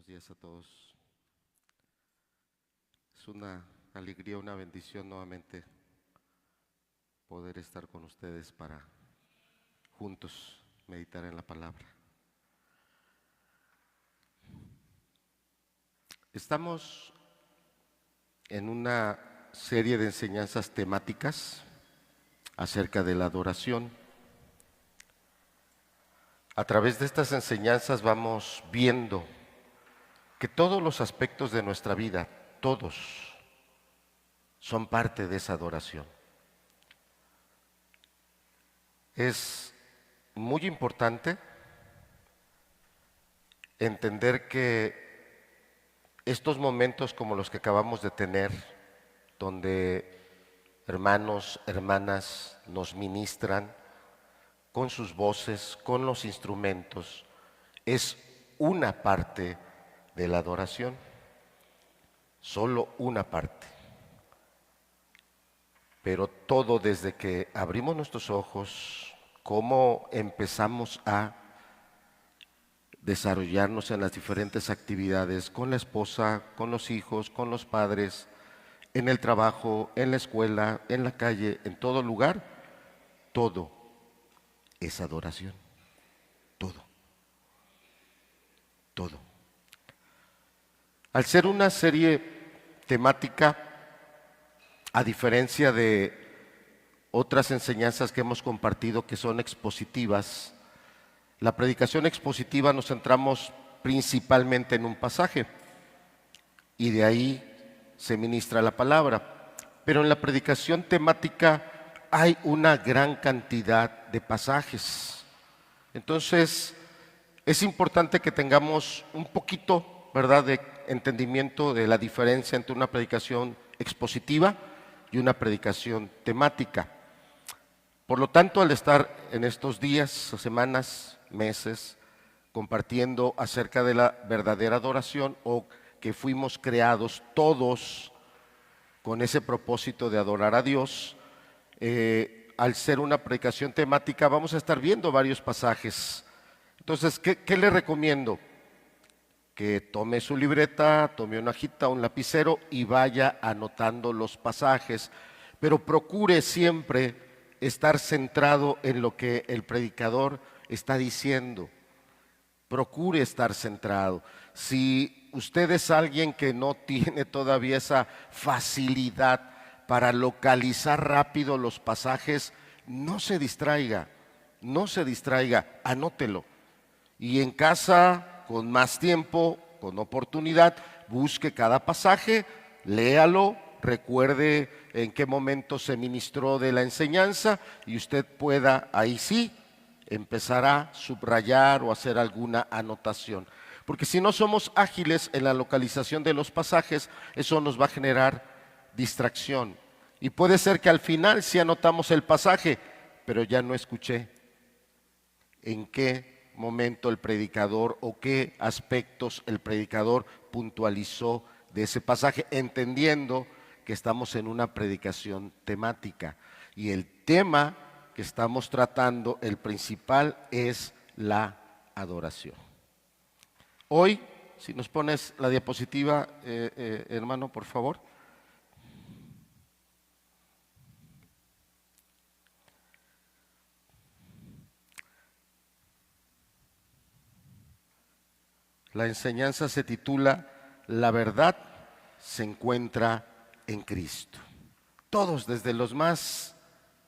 Buenos días a todos. Es una alegría, una bendición nuevamente poder estar con ustedes para juntos meditar en la palabra. Estamos en una serie de enseñanzas temáticas acerca de la adoración. A través de estas enseñanzas vamos viendo que todos los aspectos de nuestra vida, todos, son parte de esa adoración. Es muy importante entender que estos momentos como los que acabamos de tener, donde hermanos, hermanas nos ministran con sus voces, con los instrumentos, es una parte de la adoración, solo una parte. Pero todo desde que abrimos nuestros ojos, cómo empezamos a desarrollarnos en las diferentes actividades, con la esposa, con los hijos, con los padres, en el trabajo, en la escuela, en la calle, en todo lugar, todo es adoración, todo, todo. Al ser una serie temática, a diferencia de otras enseñanzas que hemos compartido que son expositivas, la predicación expositiva nos centramos principalmente en un pasaje y de ahí se ministra la palabra. Pero en la predicación temática hay una gran cantidad de pasajes. Entonces, es importante que tengamos un poquito, ¿verdad?, de entendimiento de la diferencia entre una predicación expositiva y una predicación temática. Por lo tanto, al estar en estos días, semanas, meses, compartiendo acerca de la verdadera adoración, o que fuimos creados todos con ese propósito de adorar a Dios, al ser una predicación temática vamos a estar viendo varios pasajes. Entonces, ¿qué le recomiendo? Que tome su libreta, tome una hojita, un lapicero y vaya anotando los pasajes, pero procure siempre estar centrado en lo que el predicador está diciendo. Procure estar centrado. Si usted es alguien que no tiene todavía esa facilidad para localizar rápido los pasajes, no se distraiga, anótelo. Y en casa, con más tiempo, con oportunidad, busque cada pasaje, léalo, recuerde en qué momento se ministró de la enseñanza y usted pueda, ahí sí, empezar a subrayar o hacer alguna anotación. Porque si no somos ágiles en la localización de los pasajes, eso nos va a generar distracción. Y puede ser que al final sí anotamos el pasaje, pero ya no escuché en qué momento el predicador o qué aspectos el predicador puntualizó de ese pasaje, entendiendo que estamos en una predicación temática y el tema que estamos tratando, el principal, es la adoración. Hoy, si nos pones la diapositiva, hermano, por favor. La enseñanza se titula La verdad se encuentra en Cristo. Todos, desde los más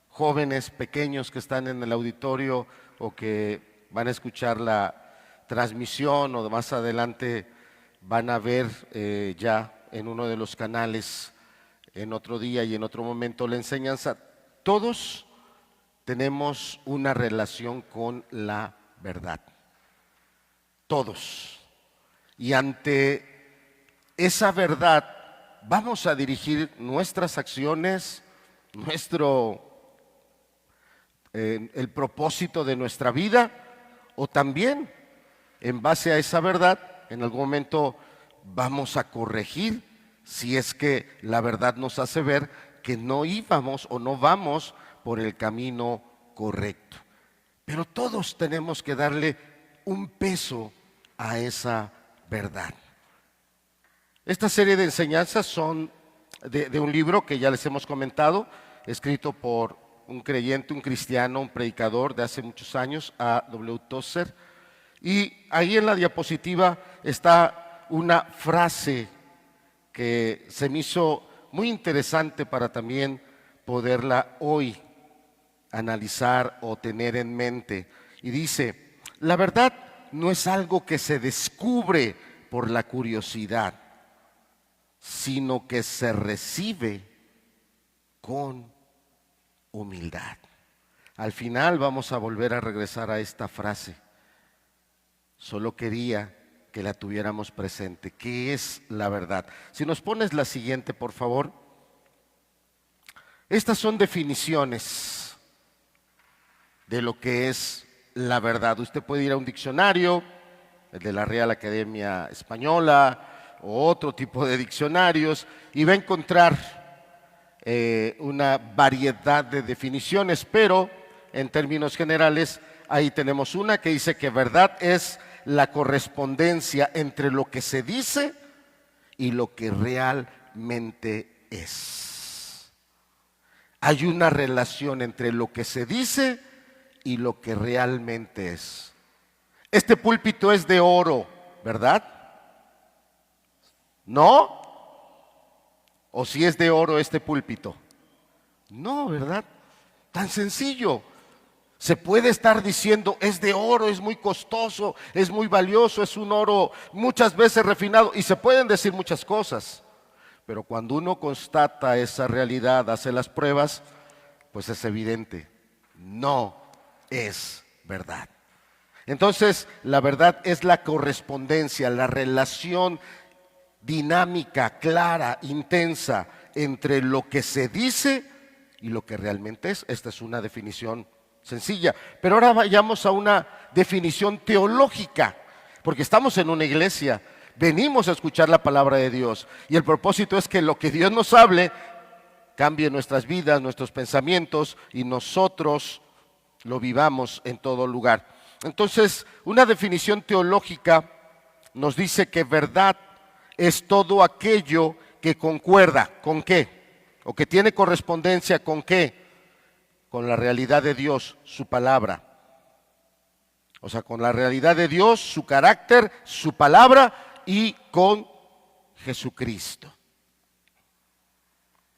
jóvenes, pequeños que están en el auditorio o que van a escuchar la transmisión o más adelante van a ver ya en uno de los canales en otro día y en otro momento la enseñanza, todos tenemos una relación con la verdad. Todos. Y ante esa verdad vamos a dirigir nuestras acciones, el propósito de nuestra vida, o también en base a esa verdad en algún momento vamos a corregir si es que la verdad nos hace ver que no íbamos o no vamos por el camino correcto. Pero todos tenemos que darle un peso a esa verdad. Esta serie de enseñanzas son de un libro que ya les hemos comentado, escrito por un creyente, un cristiano, un predicador de hace muchos años, A. W. Tozer. Y ahí en la diapositiva está una frase que se me hizo muy interesante para también poderla hoy analizar o tener en mente. Y dice: la verdad no es algo que se descubre por la curiosidad, sino que se recibe con humildad. Al final vamos a volver a regresar a esta frase. Solo quería que la tuviéramos presente. ¿Qué es la verdad? Si nos pones la siguiente, por favor. Estas son definiciones de lo que es la verdad. Usted puede ir a un diccionario, el de la Real Academia Española o otro tipo de diccionarios, y va a encontrar una variedad de definiciones, pero en términos generales ahí tenemos una que dice que verdad es la correspondencia entre lo que se dice y lo que realmente es. Hay una relación entre lo que se dice y lo que realmente es. Este púlpito es de oro, ¿verdad? ¿No? ¿O si es de oro este púlpito? No, ¿verdad? Tan sencillo. Se puede estar diciendo es de oro, es muy costoso, es muy valioso, es un oro muchas veces refinado, y se pueden decir muchas cosas, pero cuando uno constata esa realidad, hace las pruebas, pues es evidente, no es verdad. Entonces, la verdad es la correspondencia, la relación dinámica, clara, intensa entre lo que se dice y lo que realmente es. Esta es una definición sencilla, pero ahora vayamos a una definición teológica, porque estamos en una iglesia, venimos a escuchar la palabra de Dios y el propósito es que lo que Dios nos hable cambie nuestras vidas, nuestros pensamientos y nosotros lo vivamos en todo lugar. Entonces, una definición teológica nos dice que verdad es todo aquello que concuerda, ¿con qué? O que tiene correspondencia, ¿con qué? Con la realidad de Dios, su palabra. O sea, con la realidad de Dios, su carácter, su palabra y con Jesucristo.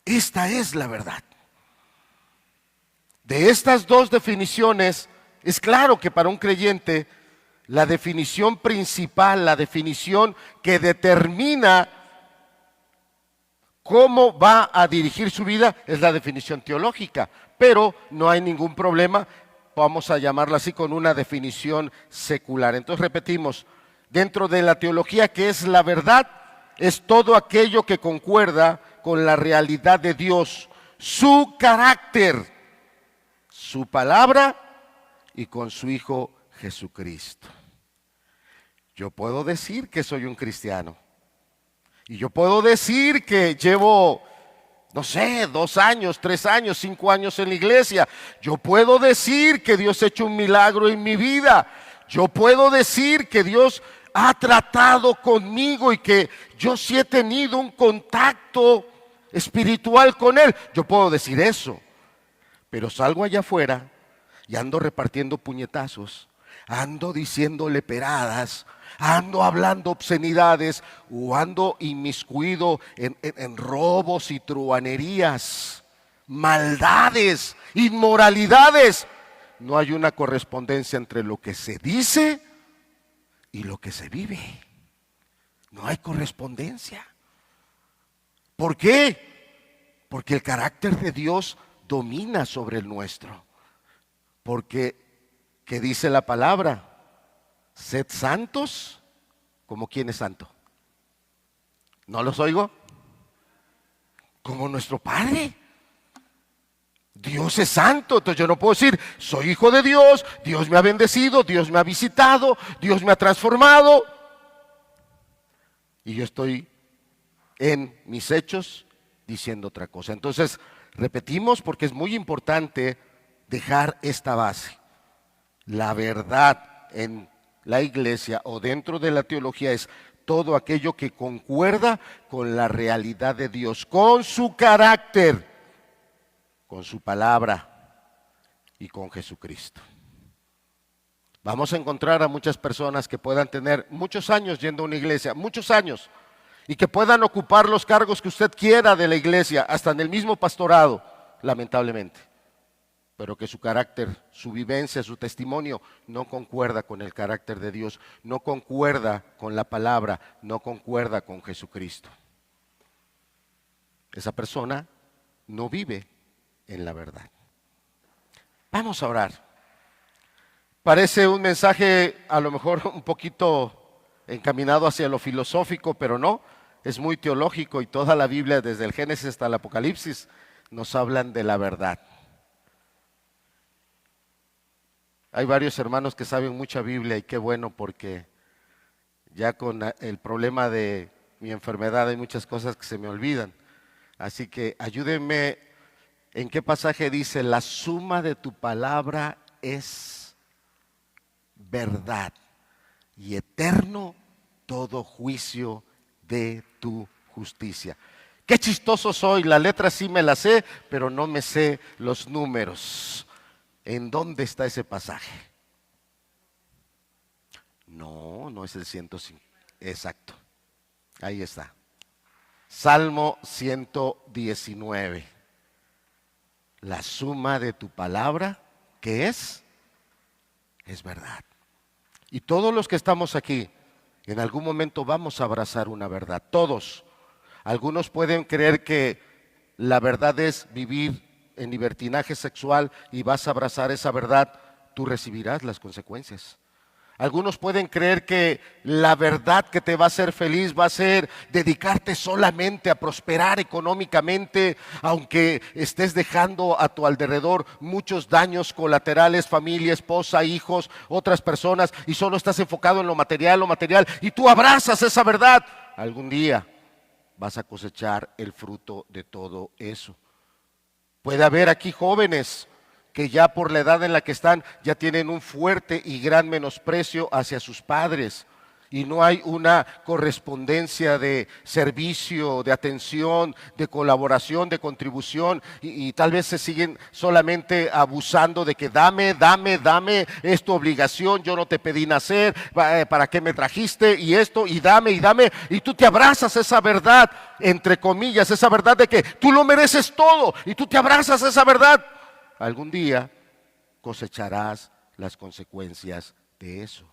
Esta es la verdad. De estas dos definiciones, es claro que para un creyente, la definición principal, la definición que determina cómo va a dirigir su vida, es la definición teológica. Pero no hay ningún problema, vamos a llamarla así, con una definición secular. Entonces repetimos, dentro de la teología, ¿qué es la verdad? Es todo aquello que concuerda con la realidad de Dios, su carácter, su palabra y con su Hijo Jesucristo. Yo puedo decir que soy un cristiano y yo puedo decir que llevo, no sé, 2 años, 3 años, 5 años en la iglesia. Yo puedo decir que Dios ha hecho un milagro en mi vida. Yo puedo decir que Dios ha tratado conmigo y que yo sí he tenido un contacto espiritual con Él. Yo puedo decir eso, pero salgo allá afuera y ando repartiendo puñetazos, ando diciéndole peradas, ando hablando obscenidades o ando inmiscuido en robos y truhanerías, maldades, inmoralidades. No hay una correspondencia entre lo que se dice y lo que se vive. No hay correspondencia. ¿Por qué? Porque el carácter de Dios domina sobre el nuestro. Porque, ¿qué dice la palabra? Sed santos, ¿como quién es santo? ¿No los oigo? Como nuestro Padre. Dios es santo, entonces yo no puedo decir, soy hijo de Dios, Dios me ha bendecido, Dios me ha visitado, Dios me ha transformado. Y yo estoy en mis hechos diciendo otra cosa. Entonces, repetimos porque es muy importante dejar esta base. La verdad en la iglesia o dentro de la teología es todo aquello que concuerda con la realidad de Dios, con su carácter, con su palabra y con Jesucristo. Vamos a encontrar a muchas personas que puedan tener muchos años yendo a una iglesia, muchos años, y que puedan ocupar los cargos que usted quiera de la iglesia, hasta en el mismo pastorado, lamentablemente, pero que su carácter, su vivencia, su testimonio no concuerda con el carácter de Dios, no concuerda con la palabra, no concuerda con Jesucristo. Esa persona no vive en la verdad. Vamos a orar. Parece un mensaje a lo mejor un poquito encaminado hacia lo filosófico, pero no, es muy teológico y toda la Biblia, desde el Génesis hasta el Apocalipsis, nos hablan de la verdad. Hay varios hermanos que saben mucha Biblia y qué bueno, porque ya con el problema de mi enfermedad hay muchas cosas que se me olvidan. Así que ayúdenme, ¿en qué pasaje dice: la suma de tu palabra es verdad y eterno todo juicio de tu justicia? Qué chistoso soy, la letra sí me la sé, pero no me sé los números. ¿En dónde está ese pasaje? No, no es el 105. Exacto, ahí está. Salmo 119. La suma de tu palabra, ¿qué es? Es verdad. Y todos los que estamos aquí, en algún momento vamos a abrazar una verdad, todos. Algunos pueden creer que la verdad es vivir en libertinaje sexual y vas a abrazar esa verdad, tú recibirás las consecuencias. Algunos pueden creer que la verdad que te va a hacer feliz va a ser dedicarte solamente a prosperar económicamente, aunque estés dejando a tu alrededor muchos daños colaterales, familia, esposa, hijos, otras personas, y solo estás enfocado en lo material, y tú abrazas esa verdad. Algún día vas a cosechar el fruto de todo eso. Puede haber aquí jóvenes que ya por la edad en la que están ya tienen un fuerte y gran menosprecio hacia sus padres, y no hay una correspondencia de servicio, de atención, de colaboración, de contribución, y tal vez se siguen solamente abusando de que dame, es tu obligación, yo no te pedí nacer, ¿para qué me trajiste? Y esto, y dame, y tú te abrazas esa verdad, entre comillas, esa verdad de que tú lo mereces todo, y tú te abrazas esa verdad. Algún día cosecharás las consecuencias de eso.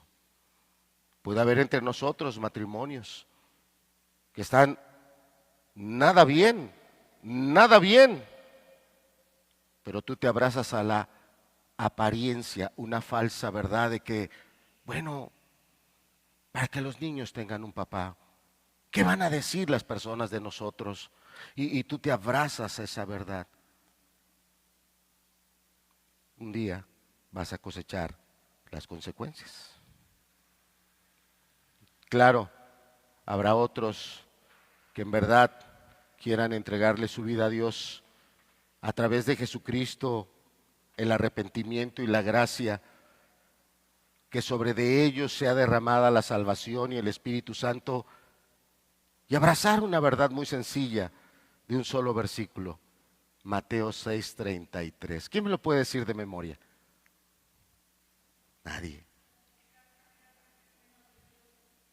Puede haber entre nosotros matrimonios que están nada bien, pero tú te abrazas a la apariencia, una falsa verdad de que, bueno, para que los niños tengan un papá, ¿qué van a decir las personas de nosotros? Y tú te abrazas a esa verdad. Un día vas a cosechar las consecuencias. Claro, habrá otros que en verdad quieran entregarle su vida a Dios a través de Jesucristo, el arrepentimiento y la gracia, que sobre de ellos sea derramada la salvación y el Espíritu Santo, y abrazar una verdad muy sencilla de un solo versículo. Mateo 6:33. ¿Quién me lo puede decir de memoria? Nadie.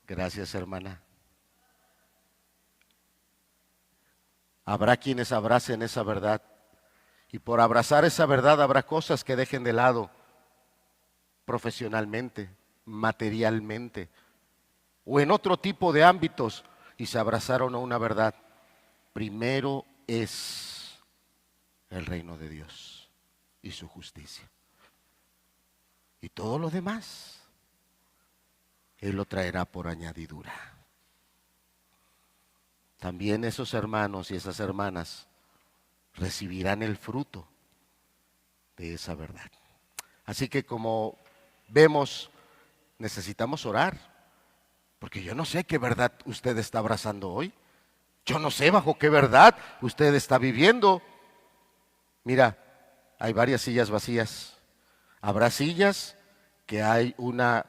Gracias, hermana. Habrá quienes abracen esa verdad, y por abrazar esa verdad habrá cosas que dejen de lado profesionalmente, materialmente o en otro tipo de ámbitos, y se abrazaron a una verdad. Primero es el reino de Dios y su justicia, y todo lo demás Él lo traerá por añadidura. También esos hermanos y esas hermanas recibirán el fruto de esa verdad. Así que, como vemos, necesitamos orar, porque yo no sé qué verdad usted está abrazando hoy. Yo no sé bajo qué verdad usted está viviendo. Mira, hay varias sillas vacías. Habrá sillas que hay una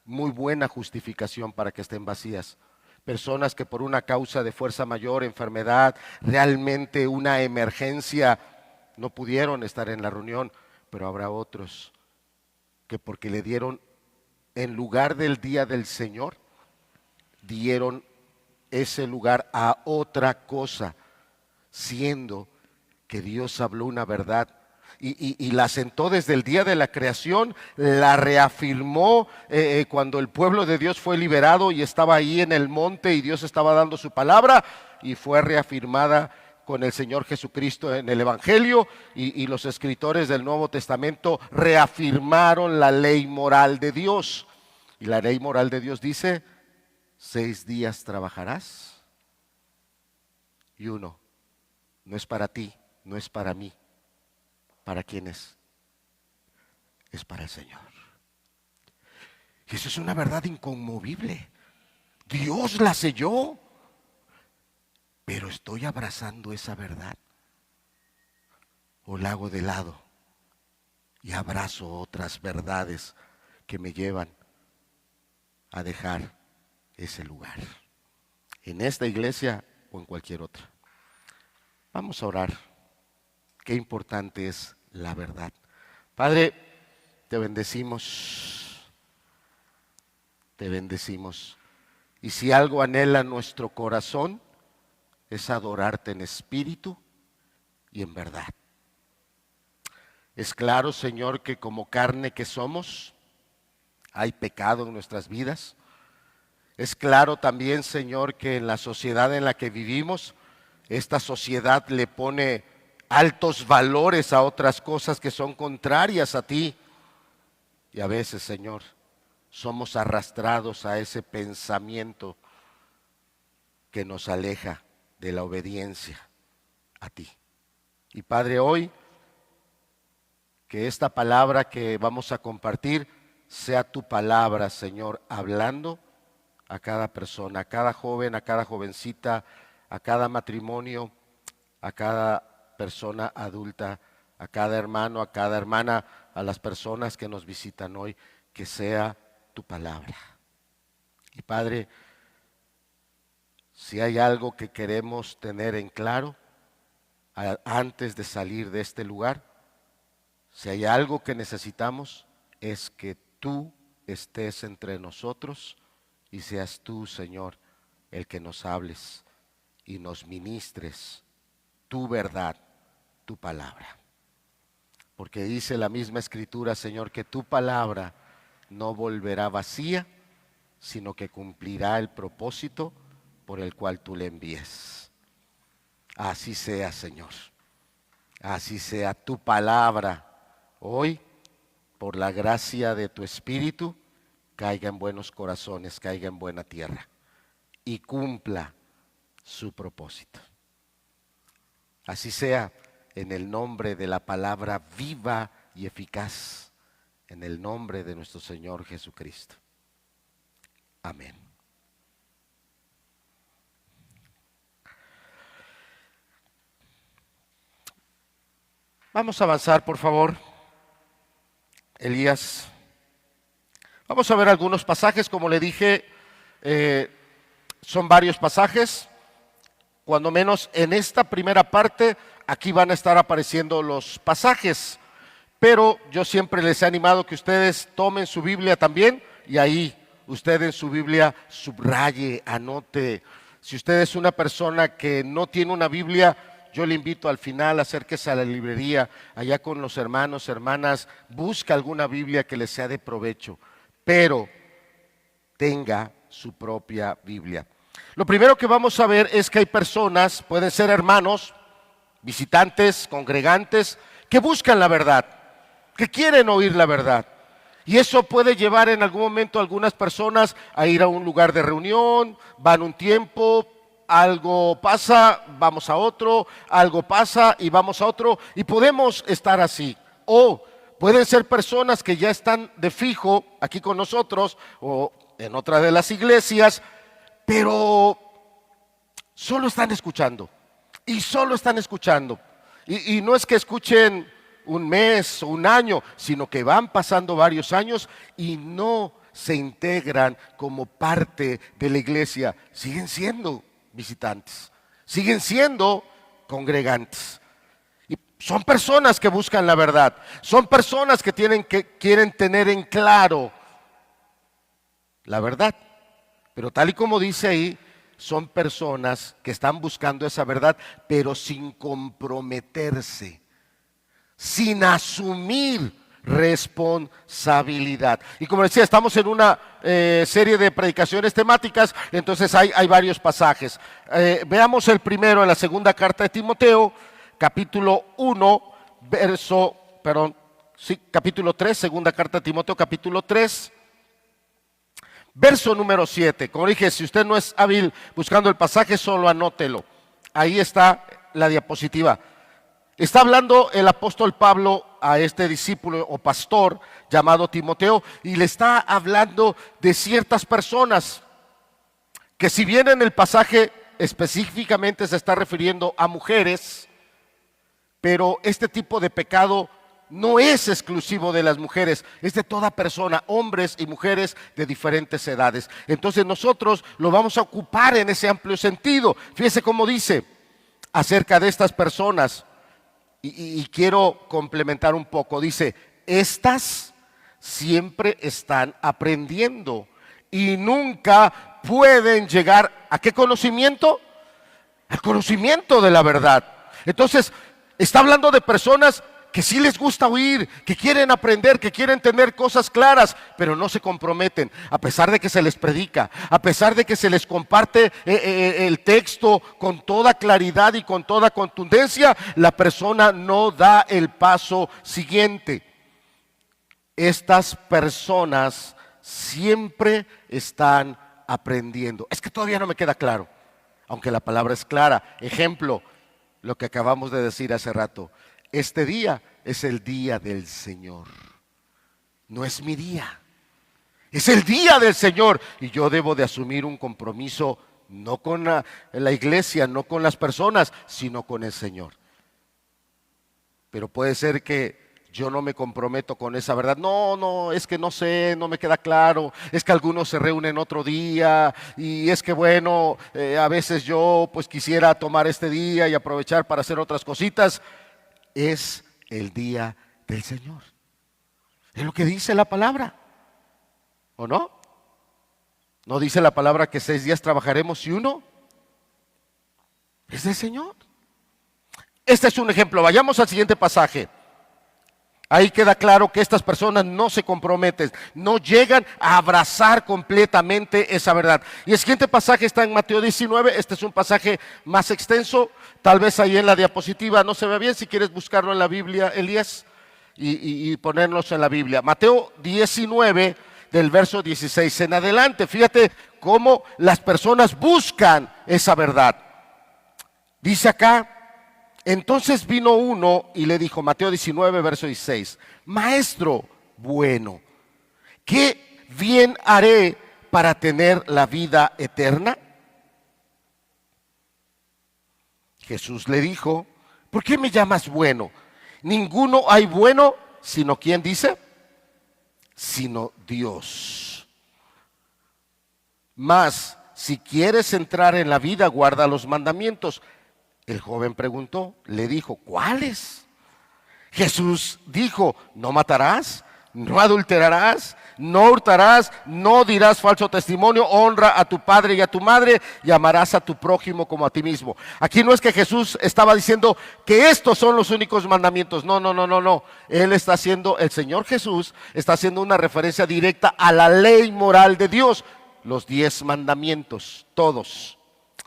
muy buena justificación para que estén vacías, personas que por una causa de fuerza mayor, enfermedad, realmente una emergencia, no pudieron estar en la reunión, pero habrá otros que porque le dieron, en lugar del día del Señor, dieron ese lugar a otra cosa, siendo que Dios habló una verdad y la sentó desde el día de la creación, la reafirmó cuando el pueblo de Dios fue liberado y estaba ahí en el monte y Dios estaba dando su palabra, y fue reafirmada con el Señor Jesucristo en el Evangelio, y los escritores del Nuevo Testamento reafirmaron la ley moral de Dios. Y la ley moral de Dios dice: 6 días trabajarás y uno no es para ti, no es para mí. ¿Para quién es? Es para el Señor. Y eso es una verdad inconmovible. Dios la selló, pero estoy abrazando esa verdad, o la hago de lado y abrazo otras verdades que me llevan a dejar ese lugar, en esta iglesia o en cualquier otra. Vamos a orar. Qué importante es la verdad. Padre, te bendecimos, te bendecimos. Y si algo anhela nuestro corazón, es adorarte en espíritu y en verdad. Es claro, Señor, que como carne que somos, hay pecado en nuestras vidas. Es claro también, Señor, que en la sociedad en la que vivimos, esta sociedad le pone altos valores a otras cosas que son contrarias a ti. Y a veces, Señor, somos arrastrados a ese pensamiento que nos aleja de la obediencia a ti. Y Padre, hoy, que esta palabra que vamos a compartir sea tu palabra, Señor, hablando a cada persona, a cada joven, a cada jovencita, a cada matrimonio, a cada persona adulta, a cada hermano, a cada hermana, a las personas que nos visitan hoy, que sea tu palabra. Y Padre, si hay algo que queremos tener en claro antes de salir de este lugar, si hay algo que necesitamos, es que tú estés entre nosotros y seas tú, Señor, el que nos hables y nos ministres tu verdad, tu palabra. Porque dice la misma Escritura, Señor, que tu palabra no volverá vacía, sino que cumplirá el propósito por el cual tú le envíes. Así sea, Señor. Así sea tu palabra hoy, por la gracia de tu Espíritu, caiga en buenos corazones, caiga en buena tierra y cumpla su propósito. Así sea, en el nombre de la palabra viva y eficaz, en el nombre de nuestro Señor Jesucristo. Amén. Vamos a avanzar, por favor. Elías. Vamos a ver algunos pasajes, como le dije, son varios pasajes. Cuando menos en esta primera parte, aquí van a estar apareciendo los pasajes. Pero yo siempre les he animado que ustedes tomen su Biblia también y ahí usted en su Biblia subraye, anote. Si usted es una persona que no tiene una Biblia, yo le invito al final, acérquese a la librería, allá con los hermanos, hermanas, busca alguna Biblia que le sea de provecho, pero tenga su propia Biblia. Lo primero que vamos a ver es que hay personas, pueden ser hermanos, visitantes, congregantes, que buscan la verdad, que quieren oír la verdad. Y eso puede llevar en algún momento a algunas personas a ir a un lugar de reunión, van un tiempo, algo pasa, vamos a otro, algo pasa y vamos a otro, y podemos estar así. O pueden ser personas que ya están de fijo aquí con nosotros o en otra de las iglesias, pero solo están escuchando y solo están escuchando. Y no es que escuchen un mes o un año, sino que van pasando varios años y no se integran como parte de la iglesia, siguen siendo visitantes, siguen siendo congregantes. Y son personas que buscan la verdad, son personas que quieren tener en claro la verdad. Pero tal y como dice ahí, son personas que están buscando esa verdad, pero sin comprometerse, sin asumir responsabilidad. Y como decía, estamos en una serie de predicaciones temáticas, entonces hay varios pasajes. Veamos el primero en la segunda carta de Timoteo, capítulo 3, segunda carta de Timoteo, capítulo 3. Verso número 7, como dije, si usted no es hábil buscando el pasaje, solo anótelo. Ahí está la diapositiva. Está hablando el apóstol Pablo a este discípulo o pastor llamado Timoteo y le está hablando de ciertas personas que, si bien en el pasaje específicamente se está refiriendo a mujeres, pero este tipo de pecado no es exclusivo de las mujeres, es de toda persona, hombres y mujeres de diferentes edades. Entonces nosotros lo vamos a ocupar en ese amplio sentido. Fíjese cómo dice acerca de estas personas, y quiero complementar un poco. Dice, estas siempre están aprendiendo y nunca pueden llegar ¿a qué conocimiento? Al conocimiento de la verdad. Entonces, está hablando de personas que sí les gusta oír, que quieren aprender, que quieren tener cosas claras, pero no se comprometen, a pesar de que se les predica, a pesar de que se les comparte el texto con toda claridad y con toda contundencia, la persona no da el paso siguiente. Estas personas siempre están aprendiendo. Es que todavía no me queda claro, aunque la palabra es clara. Ejemplo, lo que acabamos de decir hace rato. Este día es el día del Señor, no es mi día, es el día del Señor y yo debo de asumir un compromiso no con la iglesia, no con las personas, sino con el Señor. Pero puede ser que yo no me comprometo con esa verdad. No, es que no sé, no me queda claro. Es que algunos se reúnen otro día y es que bueno, a veces yo pues quisiera tomar este día y aprovechar para hacer otras cositas. Es el día del Señor. Es lo que dice la palabra, ¿o no? ¿No dice la palabra que 6 días trabajaremos y uno es del Señor? Este es un ejemplo. Vayamos al siguiente pasaje. Ahí queda claro que estas personas no se comprometen, no llegan a abrazar completamente esa verdad. Y el siguiente pasaje está en Mateo 19, este es un pasaje más extenso, tal vez ahí en la diapositiva no se ve bien, si quieres buscarlo en la Biblia, Elías, y ponernos en la Biblia. Mateo 19, del verso 16 en adelante, fíjate cómo las personas buscan esa verdad. Dice acá, entonces vino uno y le dijo, Mateo 19, verso 16, Maestro bueno, ¿qué bien haré para tener la vida eterna? Jesús le dijo, ¿por qué me llamas bueno? Ninguno hay bueno, sino ¿quién dice? Sino Dios. Mas, si quieres entrar en la vida, guarda los mandamientos. El joven preguntó, le dijo, ¿cuáles? Jesús dijo, no matarás, no adulterarás, no hurtarás, no dirás falso testimonio, honra a tu padre y a tu madre y amarás a tu prójimo como a ti mismo. Aquí no es que Jesús estaba diciendo que estos son los únicos mandamientos, no. Él está haciendo, el Señor Jesús está haciendo una referencia directa a la ley moral de Dios, los 10 mandamientos, todos.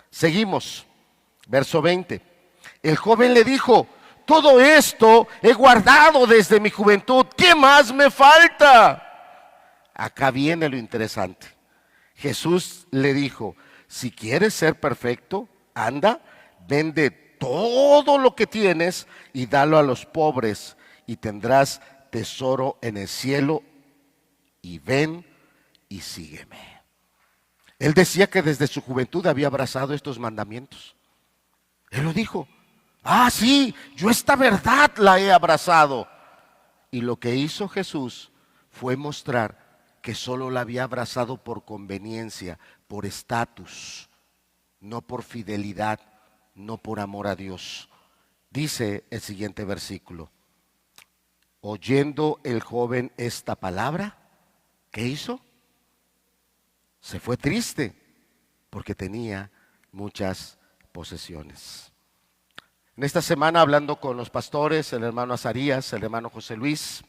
Seguimos. Verso 20, el joven le dijo, todo esto he guardado desde mi juventud, ¿qué más me falta? Acá viene lo interesante. Jesús le dijo, si quieres ser perfecto, anda, vende todo lo que tienes y dalo a los pobres y tendrás tesoro en el cielo y ven y sígueme. Él decía que desde su juventud había abrazado estos mandamientos. Él lo dijo, sí, yo esta verdad la he abrazado. Y lo que hizo Jesús fue mostrar que solo la había abrazado por conveniencia, por estatus, no por fidelidad, no por amor a Dios. Dice el siguiente versículo: oyendo el joven esta palabra, ¿qué hizo? Se fue triste porque tenía muchas posesiones. En esta semana, hablando con los pastores, el hermano Azarías, el hermano José Luis,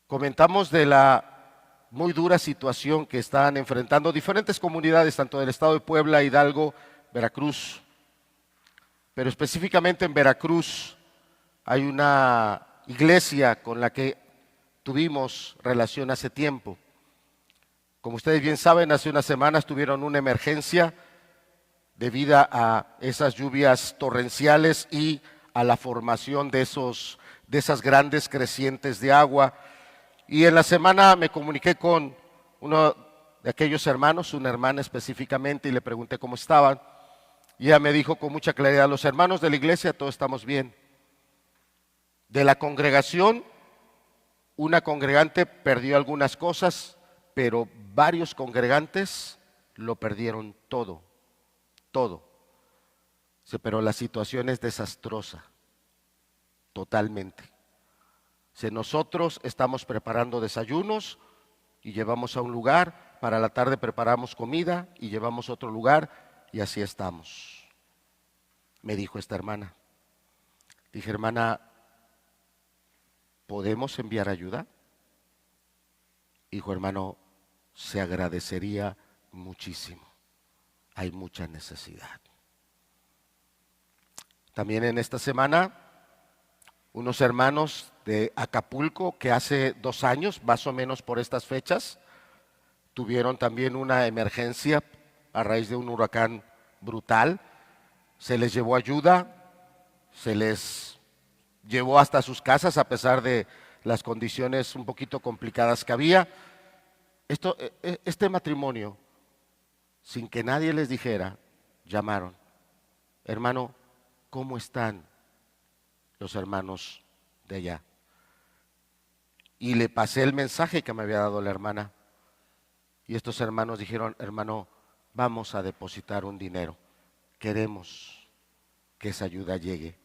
comentamos de la muy dura situación que están enfrentando diferentes comunidades, tanto del estado de Puebla, Hidalgo, Veracruz. Pero específicamente en Veracruz hay una iglesia con la que tuvimos relación hace tiempo. Como ustedes bien saben, hace unas semanas tuvieron una emergencia debido a esas lluvias torrenciales y a la formación de esas grandes crecientes de agua. Y en la semana me comuniqué con uno de aquellos hermanos, una hermana específicamente, y le pregunté cómo estaban. Y ella me dijo con mucha claridad: los hermanos de la iglesia todos estamos bien. De la congregación, una congregante perdió algunas cosas, pero varios congregantes lo perdieron todo. Pero la situación es desastrosa, totalmente. Nosotros estamos preparando desayunos y llevamos a un lugar, para la tarde preparamos comida y llevamos a otro lugar, y así estamos. Me dijo esta hermana. Dije: hermana, ¿podemos enviar ayuda? Dijo: hermano, se agradecería muchísimo. Hay mucha necesidad. También en esta semana, unos hermanos de Acapulco, que hace 2 años, más o menos por estas fechas, tuvieron también una emergencia a raíz de un huracán brutal. Se les llevó ayuda, se les llevó hasta sus casas a pesar de las condiciones un poquito complicadas que había. Este matrimonio, sin que nadie les dijera, llamaron: hermano, ¿cómo están los hermanos de allá? Y le pasé el mensaje que me había dado la hermana. Y estos hermanos dijeron: hermano, vamos a depositar un dinero. Queremos que esa ayuda llegue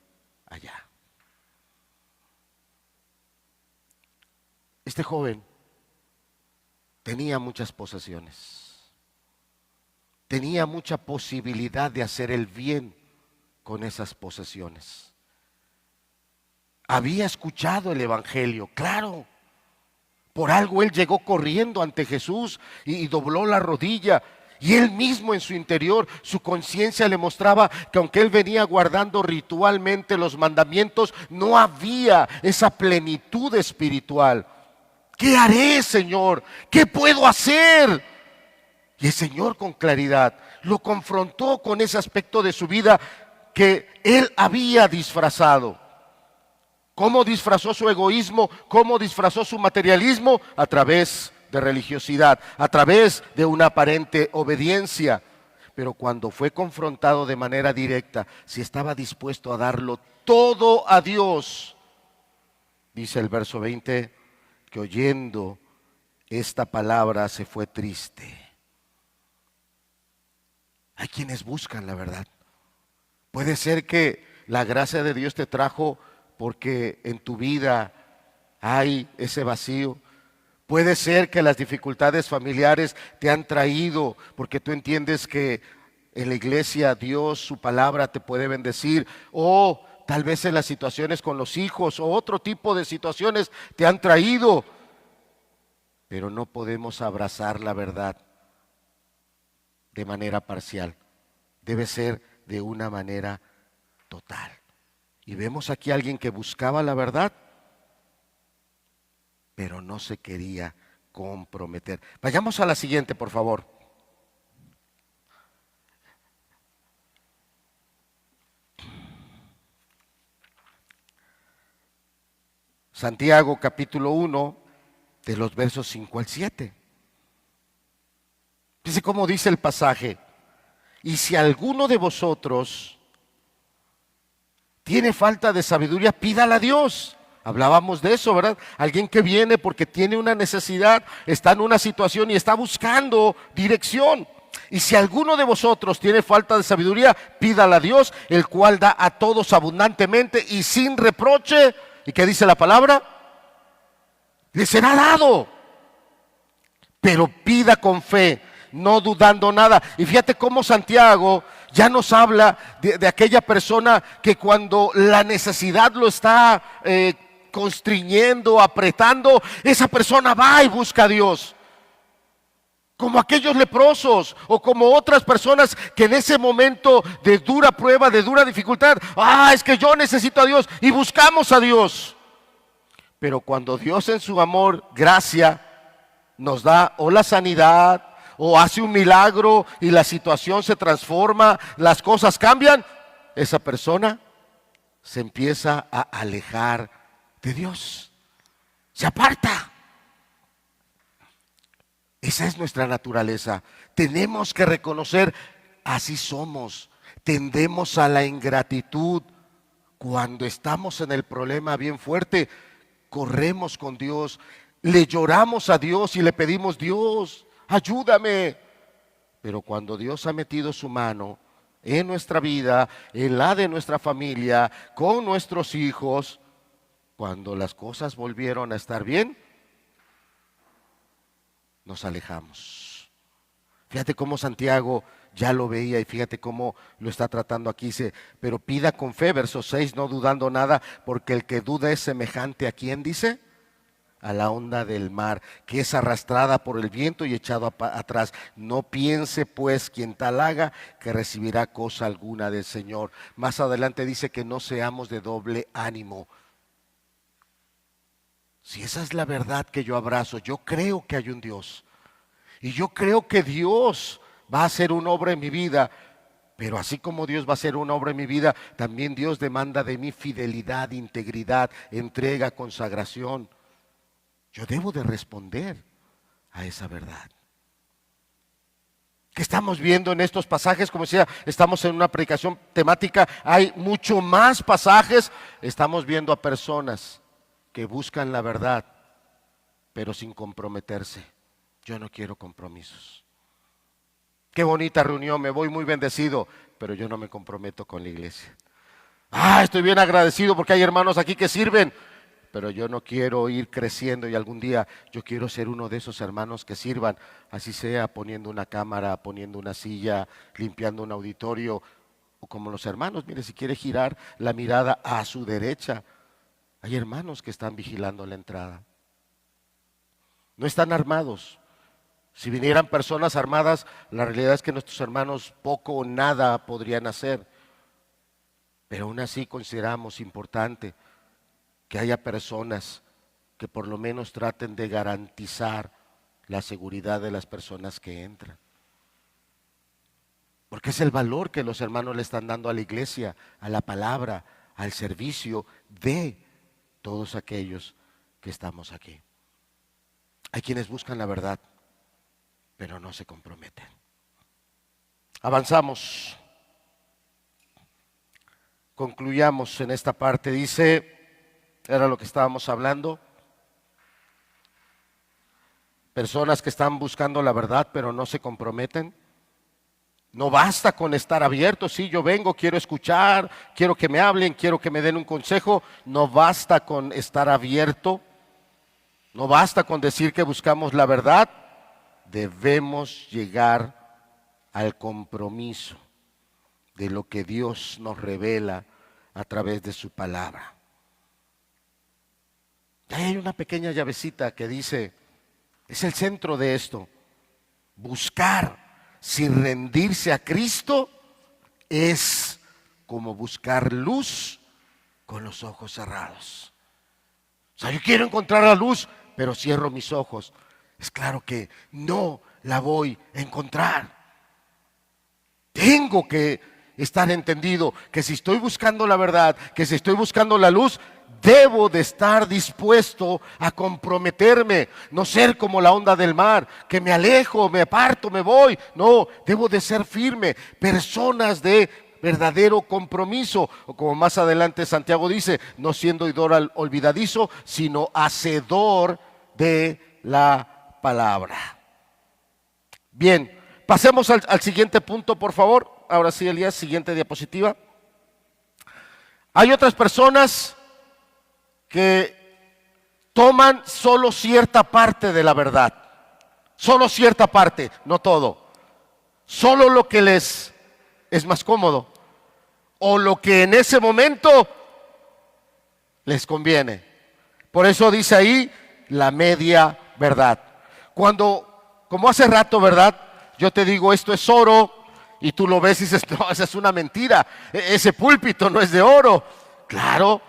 allá. Este joven tenía muchas posesiones, tenía mucha posibilidad de hacer el bien con esas posesiones. Había escuchado el evangelio, claro. Por algo él llegó corriendo ante Jesús y dobló la rodilla. Y él mismo en su interior, su conciencia le mostraba que aunque él venía guardando ritualmente los mandamientos, no había esa plenitud espiritual. ¿Qué haré, Señor? ¿Qué puedo hacer? Y el Señor con claridad lo confrontó con ese aspecto de su vida que él había disfrazado. ¿Cómo disfrazó su egoísmo? ¿Cómo disfrazó su materialismo? A través de religiosidad, a través de una aparente obediencia. Pero cuando fue confrontado de manera directa, si estaba dispuesto a darlo todo a Dios, dice el verso 20, que oyendo esta palabra se fue triste. Hay quienes buscan la verdad. Puede ser que la gracia de Dios te trajo porque en tu vida hay ese vacío. Puede ser que las dificultades familiares te han traído porque tú entiendes que en la iglesia Dios, su palabra te puede bendecir. O tal vez en las situaciones con los hijos o otro tipo de situaciones te han traído. Pero no podemos abrazar la verdad de manera parcial. Debe ser de una manera total. Y vemos aquí a alguien que buscaba la verdad, pero no se quería comprometer. Vayamos a la siguiente, por favor. Santiago capítulo 1, de los versos 5 al 7. Dice cómo dice el pasaje: y si alguno de vosotros tiene falta de sabiduría, pídala a Dios, Hablábamos de eso, ¿verdad? Alguien que viene porque tiene una necesidad, está en una situación y está buscando dirección. Y si alguno de vosotros tiene falta de sabiduría, pídala a Dios, el cual da a todos abundantemente y sin reproche. ¿Y qué dice la palabra? Le será dado. Pero pida con fe, no dudando nada. Y fíjate cómo Santiago ya nos habla de aquella persona que cuando la necesidad lo está constriñendo, apretando, esa persona va y busca a Dios. Como aquellos leprosos o como otras personas que en ese momento de dura prueba, de dura dificultad, es que yo necesito a Dios y buscamos a Dios. Pero cuando Dios en su amor, gracia, nos da o la sanidad o hace un milagro y la situación se transforma, las cosas cambian, esa persona se empieza a alejar de Dios, se aparta. Esa es nuestra naturaleza. Tenemos que reconocer, así somos. Tendemos a la ingratitud. Cuando estamos en el problema bien fuerte, corremos con Dios, le lloramos a Dios y le pedimos: Dios, ayúdame. Pero cuando Dios ha metido su mano en nuestra vida, en la de nuestra familia, con nuestros hijos, cuando las cosas volvieron a estar bien, nos alejamos. Fíjate cómo Santiago ya lo veía y fíjate cómo lo está tratando aquí. Dice, pero pida con fe, verso 6, no dudando nada, porque el que duda es semejante a ¿quién dice? A la onda del mar, que es arrastrada por el viento y echado atrás. No piense pues quien tal haga que recibirá cosa alguna del Señor. Más adelante dice que no seamos de doble ánimo. Si esa es la verdad que yo abrazo, yo creo que hay un Dios. Y yo creo que Dios va a hacer una obra en mi vida. Pero así como Dios va a hacer una obra en mi vida, también Dios demanda de mí fidelidad, integridad, entrega, consagración. Yo debo de responder a esa verdad. ¿Qué estamos viendo en estos pasajes? Como decía, estamos en una predicación temática, hay mucho más pasajes. Estamos viendo a personas que buscan la verdad, pero sin comprometerse. Yo no quiero compromisos. Qué bonita reunión, me voy muy bendecido, pero yo no me comprometo con la iglesia. Estoy bien agradecido porque hay hermanos aquí que sirven, pero yo no quiero ir creciendo y algún día yo quiero ser uno de esos hermanos que sirvan, así sea poniendo una cámara, poniendo una silla, limpiando un auditorio, o como los hermanos, mire, si quiere girar la mirada a su derecha, hay hermanos que están vigilando la entrada. No están armados. Si vinieran personas armadas, la realidad es que nuestros hermanos poco o nada podrían hacer. Pero aún así consideramos importante que haya personas que por lo menos traten de garantizar la seguridad de las personas que entran. Porque es el valor que los hermanos le están dando a la iglesia, a la palabra, al servicio de todos aquellos que estamos aquí. Hay quienes buscan la verdad, pero no se comprometen. Avanzamos. Concluyamos en esta parte. Dice, era lo que estábamos hablando, personas que están buscando la verdad, pero no se comprometen. No basta con estar abierto. Sí, yo vengo, quiero escuchar, quiero que me hablen, quiero que me den un consejo. No basta con estar abierto. No basta con decir que buscamos la verdad. Debemos llegar al compromiso de lo que Dios nos revela a través de su palabra. Ahí hay una pequeña llavecita que dice, es el centro de esto. Buscar sin rendirse a Cristo es como buscar luz con los ojos cerrados. O sea, yo quiero encontrar la luz, pero cierro mis ojos. Es claro que no la voy a encontrar. Tengo que estar entendido que si estoy buscando la verdad, que si estoy buscando la luz, debo de estar dispuesto a comprometerme, no ser como la onda del mar, que me alejo, me aparto, me voy. No, debo de ser firme. Personas de verdadero compromiso, o como más adelante Santiago dice, no siendo oidor olvidadizo, sino hacedor de la palabra. Bien, pasemos al siguiente punto, por favor. Ahora sí, Elías, siguiente diapositiva. Hay otras personas que toman solo cierta parte de la verdad, solo cierta parte, no todo, solo lo que les es más cómodo o lo que en ese momento les conviene. Por eso dice ahí la media verdad. Cuando, como hace rato, ¿verdad? Yo te digo, esto es oro, y tú lo ves y dices, no, esa es una mentira, ese púlpito no es de oro. Claro,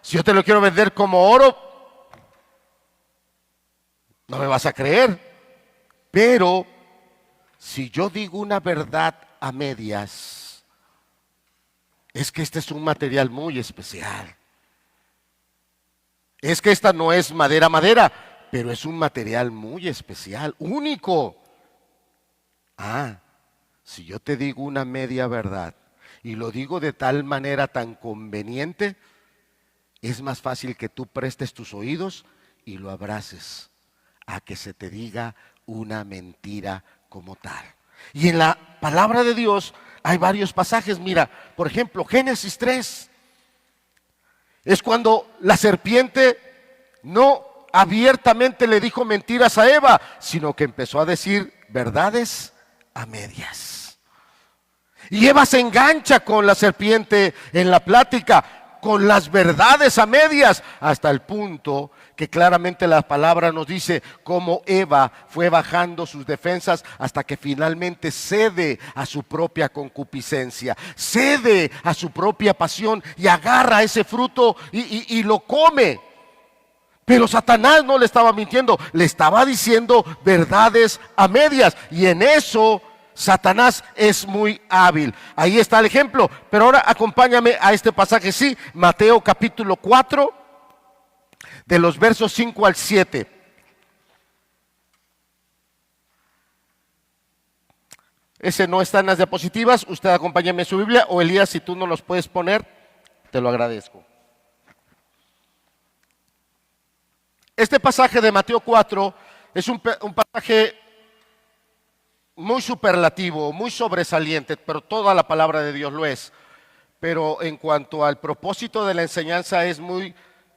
si yo te lo quiero vender como oro, no me vas a creer. Pero si yo digo una verdad a medias, es que este es un material muy especial. Es que esta no es madera, pero es un material muy especial, único. Si yo te digo una media verdad y lo digo de tal manera tan conveniente, es más fácil que tú prestes tus oídos y lo abraces a que se te diga una mentira como tal. Y en la palabra de Dios hay varios pasajes. Mira, por ejemplo, Génesis 3. Es cuando la serpiente no abiertamente le dijo mentiras a Eva, sino que empezó a decir verdades a medias. Y Eva se engancha con la serpiente en la plática, con las verdades a medias, hasta el punto que claramente la palabra nos dice cómo Eva fue bajando sus defensas hasta que finalmente cede a su propia concupiscencia, cede a su propia pasión y agarra ese fruto y lo come. Pero Satanás no le estaba mintiendo, le estaba diciendo verdades a medias, y en eso Satanás es muy hábil. Ahí está el ejemplo. Pero ahora acompáñame a este pasaje, sí, Mateo capítulo 4, de los versos 5 al 7. Ese no está en las diapositivas. Usted acompáñame en su Biblia, o Elías, si tú no los puedes poner, te lo agradezco. Este pasaje de Mateo 4 es un pasaje muy superlativo, muy sobresaliente, pero toda la palabra de Dios lo es. Pero en cuanto al propósito de la enseñanza es muy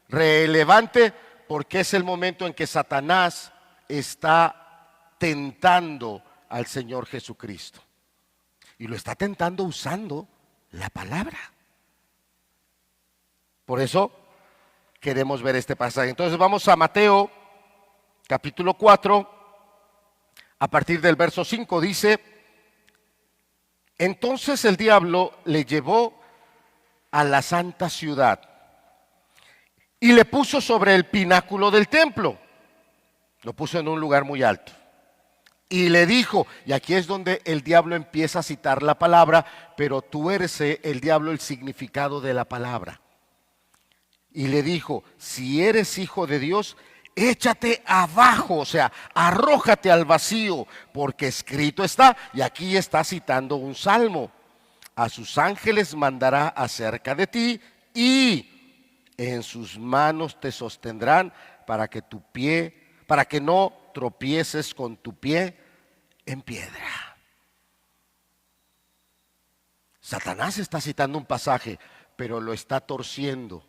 relevante, porque es el momento en que Satanás está tentando al Señor Jesucristo. Y lo está tentando usando la palabra. Por eso queremos ver este pasaje. Entonces vamos a Mateo capítulo 4, a partir del verso 5, dice: entonces el diablo le llevó a la santa ciudad y le puso sobre el pináculo del templo, lo puso en un lugar muy alto, y le dijo, y aquí es donde el diablo empieza a citar la palabra, pero tuerce el diablo el significado de la palabra. Y le dijo, si eres hijo de Dios, échate abajo, o sea, arrójate al vacío, porque escrito está, y aquí está citando un salmo: a sus ángeles mandará acerca de ti, y en sus manos te sostendrán para que no tropieces con tu pie en piedra. Satanás está citando un pasaje, pero lo está torciendo.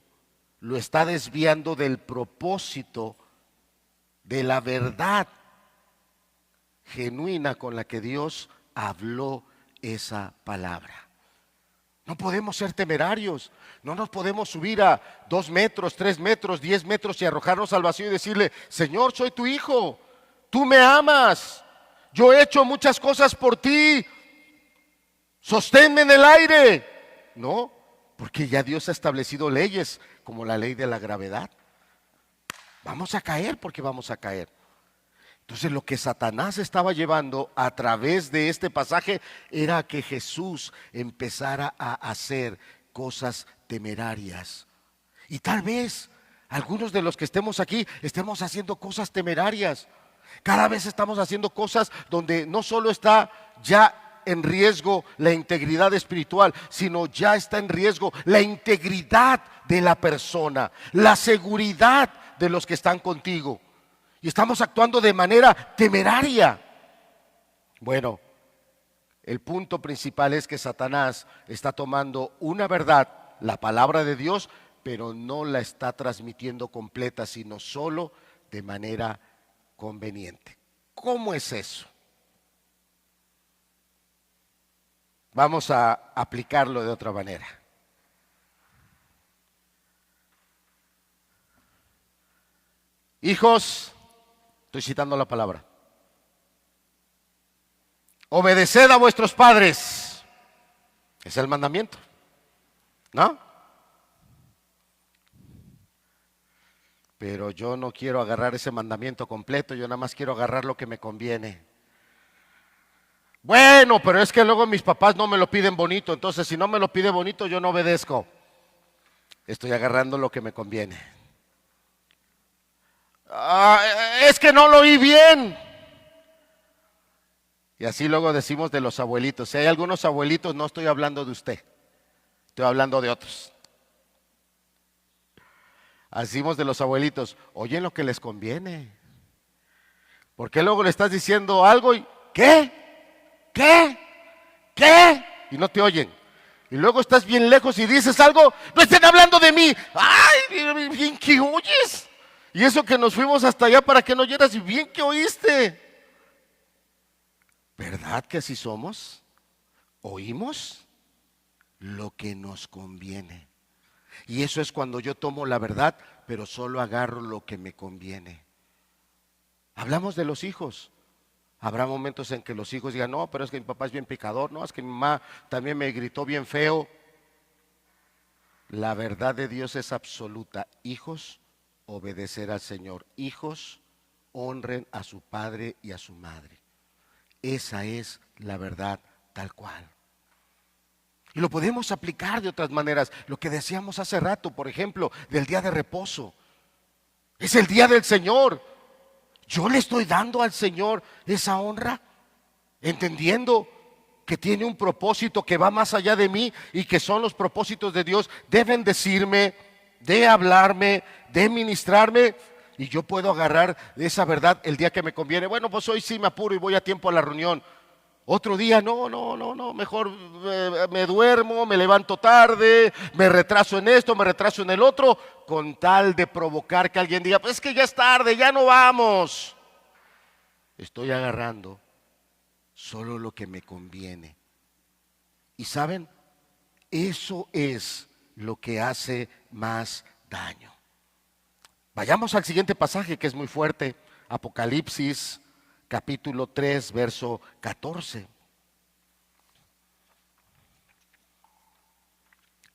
Lo está desviando del propósito, de la verdad genuina con la que Dios habló esa palabra. No podemos ser temerarios, no nos podemos subir a 2 metros, 3 metros, 10 metros y arrojarnos al vacío y decirle: Señor, soy tu hijo, tú me amas, yo he hecho muchas cosas por ti, sosténme en el aire. No, porque ya Dios ha establecido leyes, como la ley de la gravedad. Vamos a caer porque vamos a caer. Entonces lo que Satanás estaba llevando a través de este pasaje era que Jesús empezara a hacer cosas temerarias. Y tal vez algunos de los que estemos aquí estemos haciendo cosas temerarias. Cada vez estamos haciendo cosas donde no solo está ya en riesgo la integridad espiritual, sino ya está en riesgo la integridad de la persona, la seguridad de los que están contigo. Y estamos actuando de manera temeraria. Bueno, el punto principal es que Satanás está tomando una verdad, la palabra de Dios, pero no la está transmitiendo completa, sino solo de manera conveniente. ¿Cómo es eso? Vamos a aplicarlo de otra manera. Hijos, estoy citando la palabra. Obedeced a vuestros padres. Es el mandamiento, ¿no? Pero yo no quiero agarrar ese mandamiento completo, yo nada más quiero agarrar lo que me conviene. Bueno, pero es que luego mis papás no me lo piden bonito, entonces si no me lo pide bonito yo no obedezco. Estoy agarrando lo que me conviene. Es que no lo oí bien. Y así luego decimos de los abuelitos. Si hay algunos abuelitos, no estoy hablando de usted, estoy hablando de otros. Decimos de los abuelitos, oyen lo que les conviene. ¿Por qué luego le estás diciendo algo y ¿qué? Y no te oyen? Y luego estás bien lejos y dices algo, no estén hablando de mí. Ay, bien que oyes. Y eso que nos fuimos hasta allá para que no oyeras y bien que oíste. ¿Verdad que así somos? Oímos lo que nos conviene. Y eso es cuando yo tomo la verdad, pero solo agarro lo que me conviene. Hablamos de los hijos. Habrá momentos en que los hijos digan, no, pero es que mi papá es bien pecador, no, es que mi mamá también me gritó bien feo. La verdad de Dios es absoluta. Hijos, obedecer al Señor. Hijos, honren a su padre y a su madre. Esa es la verdad tal cual. Y lo podemos aplicar de otras maneras. Lo que decíamos hace rato, por ejemplo, del día de reposo. Es el día del Señor. Yo le estoy dando al Señor esa honra, entendiendo que tiene un propósito que va más allá de mí y que son los propósitos de Dios. Deben decirme, de hablarme, de ministrarme, y yo puedo agarrar esa verdad el día que me conviene. Bueno, pues hoy sí me apuro y voy a tiempo a la reunión. Otro día, no, mejor me duermo, me levanto tarde, me retraso en esto, me retraso en el otro, con tal de provocar que alguien diga, pues es que ya es tarde, ya no vamos. Estoy agarrando solo lo que me conviene. Y ¿saben? Eso es lo que hace más daño. Vayamos al siguiente pasaje que es muy fuerte, Apocalipsis capítulo 3, verso 14.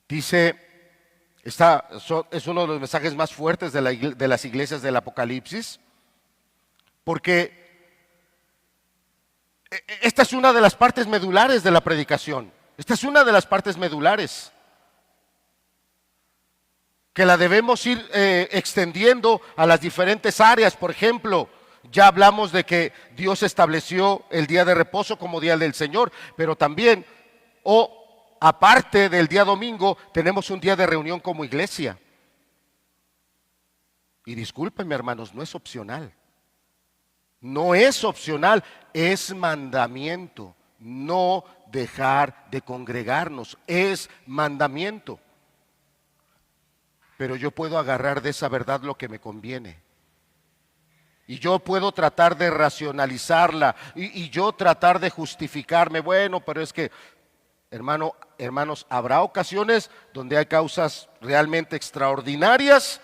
Dice, es uno de los mensajes más fuertes de las iglesias del Apocalipsis, porque esta es una de las partes medulares de la predicación. Esta es una de las partes medulares que la debemos ir extendiendo a las diferentes áreas. Por ejemplo, ya hablamos de que Dios estableció el día de reposo como día del Señor, pero también, aparte del día domingo, tenemos un día de reunión como iglesia. Y discúlpenme, hermanos, no es opcional. No es opcional, es mandamiento. No dejar de congregarnos, es mandamiento. Pero yo puedo agarrar de esa verdad lo que me conviene. Y yo puedo tratar de racionalizarla y yo tratar de justificarme. Bueno, pero es que, hermanos, habrá ocasiones donde hay causas realmente extraordinarias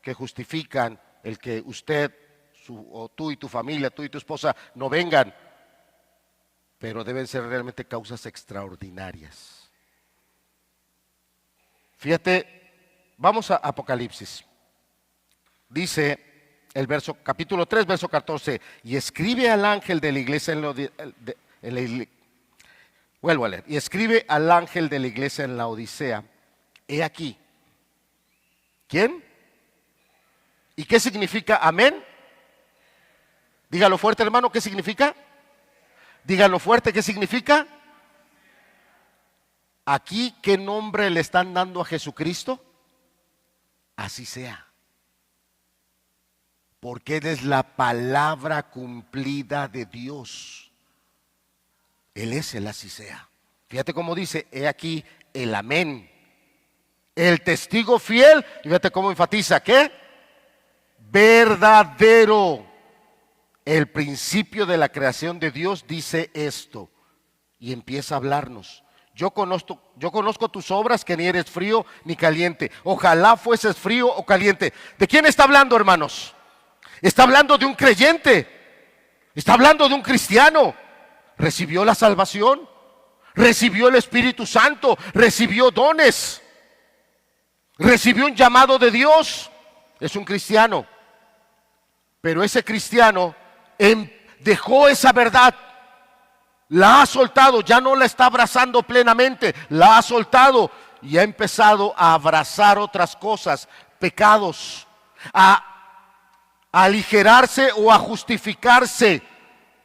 que justifican el que usted, o tú y tu familia, tú y tu esposa no vengan. Pero deben ser realmente causas extraordinarias. Fíjate, vamos a Apocalipsis. Dice capítulo 3, verso 14, y escribe al ángel de la iglesia vuelvo a leer, y escribe al ángel de la iglesia en la Odisea, he aquí. ¿Quién? ¿Y qué significa amén? Dígalo fuerte, hermano, ¿qué significa? Díganlo fuerte, ¿qué significa? Aquí, ¿qué nombre le están dando a Jesucristo? Así sea. Porque Él es la palabra cumplida de Dios. Él es el así sea. Fíjate cómo dice, he aquí el amén. El testigo fiel, y fíjate cómo enfatiza, ¿qué? Verdadero. El principio de la creación de Dios dice esto. Y empieza a hablarnos. Yo conozco tus obras, que ni eres frío ni caliente. Ojalá fueses frío o caliente. ¿De quién está hablando, hermanos? Está hablando de un creyente. Está hablando de un cristiano. Recibió la salvación. Recibió el Espíritu Santo. Recibió dones. Recibió un llamado de Dios. Es un cristiano. Pero ese cristiano dejó esa verdad. La ha soltado, ya no la está abrazando plenamente, la ha soltado y ha empezado a abrazar otras cosas, pecados, a aligerarse o a justificarse.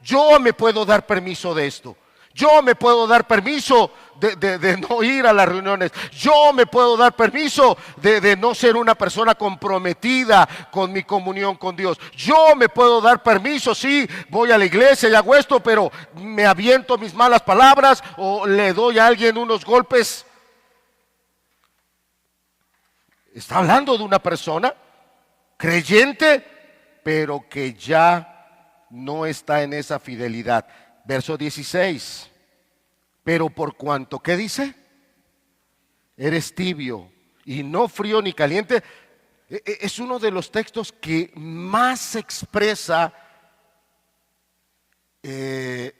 Yo me puedo dar permiso de esto. Yo me puedo dar permiso de no ir a las reuniones. Yo me puedo dar permiso de no ser una persona comprometida con mi comunión con Dios. Yo me puedo dar permiso, sí, voy a la iglesia y hago esto, pero me aviento mis malas palabras o le doy a alguien unos golpes. Está hablando de una persona creyente, pero que ya no está en esa fidelidad. Verso 16, pero por cuanto, ¿qué dice? Eres tibio y no frío ni caliente. Es uno de los textos que más expresa el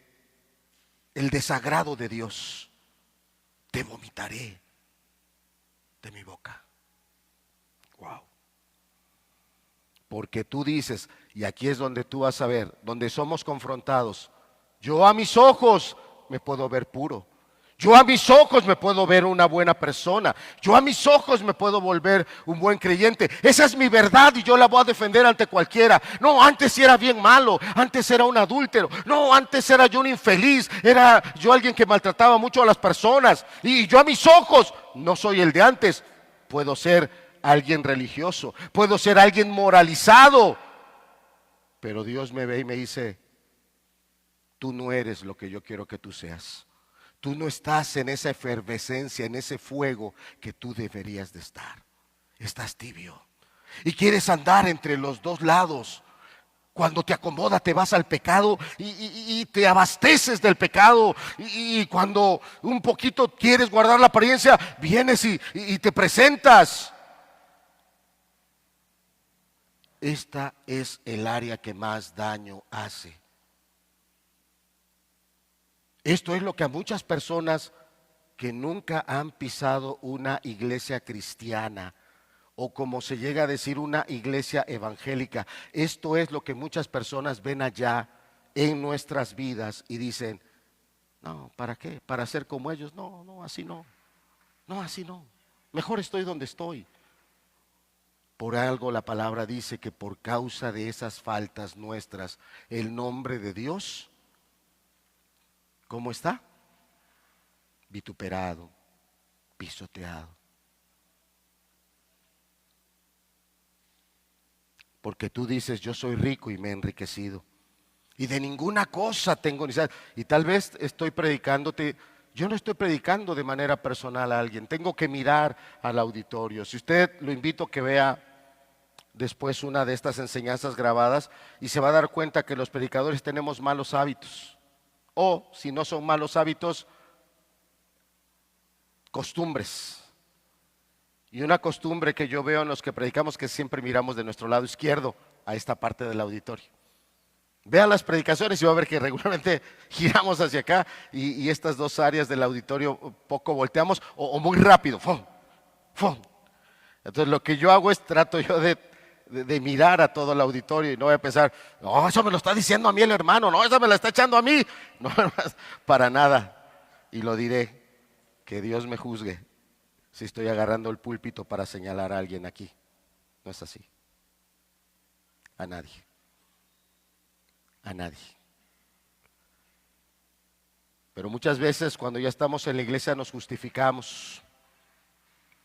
desagrado de Dios. Te vomitaré de mi boca. Wow. Porque tú dices, y aquí es donde tú vas a ver, donde somos confrontados. Yo a mis ojos me puedo ver puro. Yo a mis ojos me puedo ver una buena persona. Yo a mis ojos me puedo volver un buen creyente. Esa es mi verdad y yo la voy a defender ante cualquiera. No, antes era bien malo. Antes era un adúltero. No, antes era yo un infeliz. Era yo alguien que maltrataba mucho a las personas. Y yo a mis ojos no soy el de antes. Puedo ser alguien religioso. Puedo ser alguien moralizado. Pero Dios me ve y me dice, tú no eres lo que yo quiero que tú seas. Tú no estás en esa efervescencia, en ese fuego que tú deberías de estar. Estás tibio. Y quieres andar entre los dos lados. Cuando te acomoda te vas al pecado y te abasteces del pecado. Y cuando un poquito quieres guardar la apariencia, vienes y te presentas. Esta es el área que más daño hace. Esto es lo que a muchas personas que nunca han pisado una iglesia cristiana o como se llega a decir una iglesia evangélica, esto es lo que muchas personas ven allá en nuestras vidas y dicen, no, ¿para qué? ¿Para ser como ellos? No, no, así no. No, así no. Mejor estoy donde estoy. Por algo la palabra dice que por causa de esas faltas nuestras, el nombre de Dios, ¿cómo está? Vituperado, pisoteado. Porque tú dices, yo soy rico y me he enriquecido. Y de ninguna cosa tengo necesidad. Y tal vez estoy predicándote, yo no estoy predicando de manera personal a alguien. Tengo que mirar al auditorio. Si usted lo invito a que vea después una de estas enseñanzas grabadas y se va a dar cuenta que los predicadores tenemos malos hábitos. O si no son malos hábitos, costumbres. Y una costumbre que yo veo en los que predicamos que siempre miramos de nuestro lado izquierdo a esta parte del auditorio. Vean las predicaciones y va a ver que regularmente giramos hacia acá y estas dos áreas del auditorio poco volteamos o muy rápido. ¡Fum! ¡Fum! Entonces lo que yo hago es trato yo de mirar a todo el auditorio y no voy a pensar, no, eso me lo está diciendo a mí el hermano, no, eso me lo está echando a mí. No, para nada. Y lo diré, que Dios me juzgue si estoy agarrando el púlpito para señalar a alguien aquí. No es así. A nadie. A nadie. Pero muchas veces cuando ya estamos en la iglesia nos justificamos,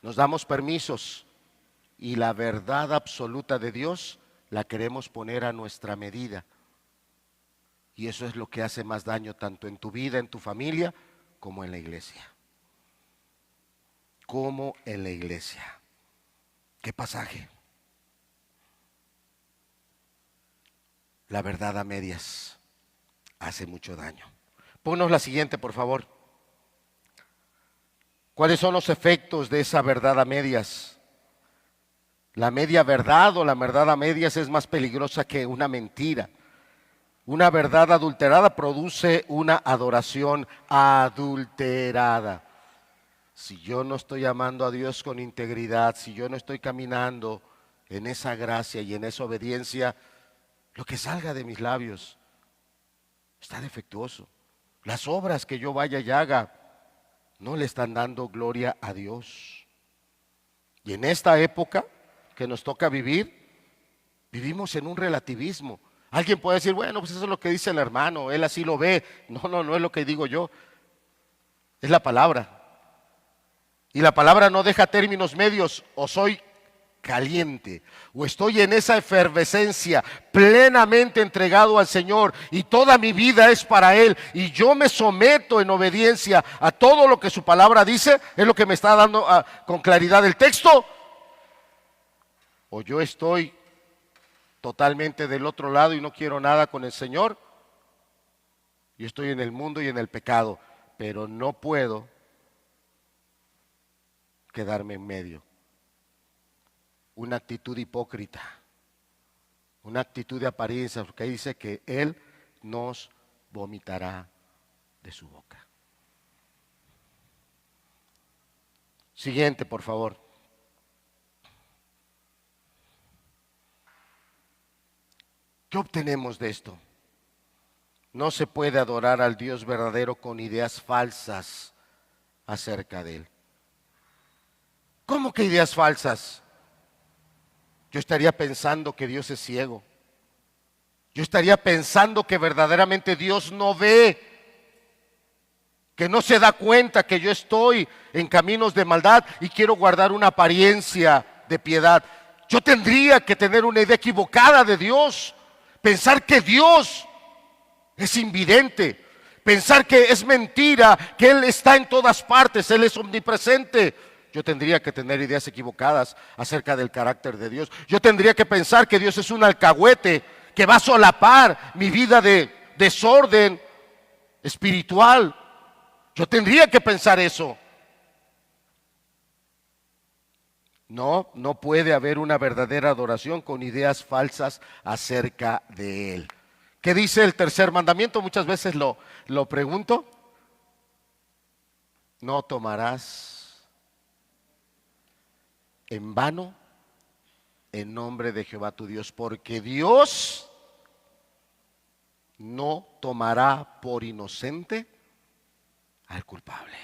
nos damos permisos y la verdad absoluta de Dios la queremos poner a nuestra medida. Y eso es lo que hace más daño tanto en tu vida, en tu familia, como en la iglesia. Como en la iglesia. ¿Qué pasaje? La verdad a medias hace mucho daño. Ponnos la siguiente, por favor. ¿Cuáles son los efectos de esa verdad a medias? La media verdad o la verdad a medias es más peligrosa que una mentira. Una verdad adulterada produce una adoración adulterada. Si yo no estoy amando a Dios con integridad, si yo no estoy caminando en esa gracia y en esa obediencia, lo que salga de mis labios está defectuoso. Las obras que yo vaya y haga no le están dando gloria a Dios. Y en esta época que nos toca vivir, vivimos en un relativismo. Alguien puede decir, bueno, pues eso es lo que dice el hermano, él así lo ve. No es lo que digo yo, es la palabra. Y la palabra no deja términos medios, o soy caliente, o estoy en esa efervescencia, plenamente entregado al Señor, y toda mi vida es para Él, y yo me someto en obediencia a todo lo que su palabra dice, es lo que me está dando con claridad el texto, o yo estoy totalmente del otro lado y no quiero nada con el Señor. Yo estoy en el mundo y en el pecado, pero no puedo quedarme en medio. Una actitud hipócrita, una actitud de apariencia, porque ahí dice que Él nos vomitará de su boca. Siguiente, por favor. ¿Qué obtenemos de esto? No se puede adorar al Dios verdadero con ideas falsas acerca de Él. ¿Cómo que ideas falsas? Yo estaría pensando que Dios es ciego. Yo estaría pensando que verdaderamente Dios no ve, que no se da cuenta que yo estoy en caminos de maldad y quiero guardar una apariencia de piedad. Yo tendría que tener una idea equivocada de Dios, pensar que Dios es invidente, pensar que es mentira, que Él está en todas partes, Él es omnipresente. Yo tendría que tener ideas equivocadas acerca del carácter de Dios. Yo tendría que pensar que Dios es un alcahuete que va a solapar mi vida de desorden espiritual. Yo tendría que pensar eso. No puede haber una verdadera adoración con ideas falsas acerca de Él. ¿Qué dice el tercer mandamiento? Muchas veces lo pregunto. No tomarás en vano en nombre de Jehová tu Dios, porque Dios no tomará por inocente al culpable.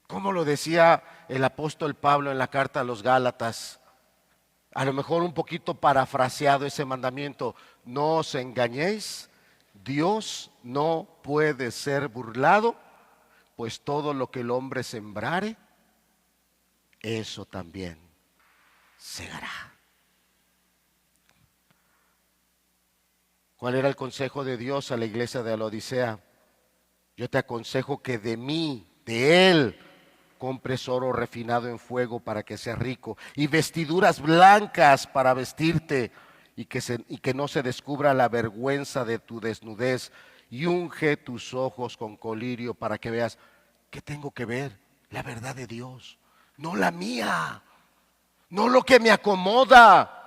Como lo decía el apóstol Pablo en la carta a los Gálatas, a lo mejor un poquito parafraseado ese mandamiento: no os engañéis, Dios no puede ser burlado, pues todo lo que el hombre sembrare, eso también segará. ¿Cuál era el consejo de Dios a la iglesia de la Odisea? Yo te aconsejo que de mí, de Él, compres oro refinado en fuego para que seas rico, y vestiduras blancas para vestirte, y que no se descubra la vergüenza de tu desnudez, y unge tus ojos con colirio para que veas. ¿Qué tengo que ver? La verdad de Dios, no la mía, no lo que me acomoda.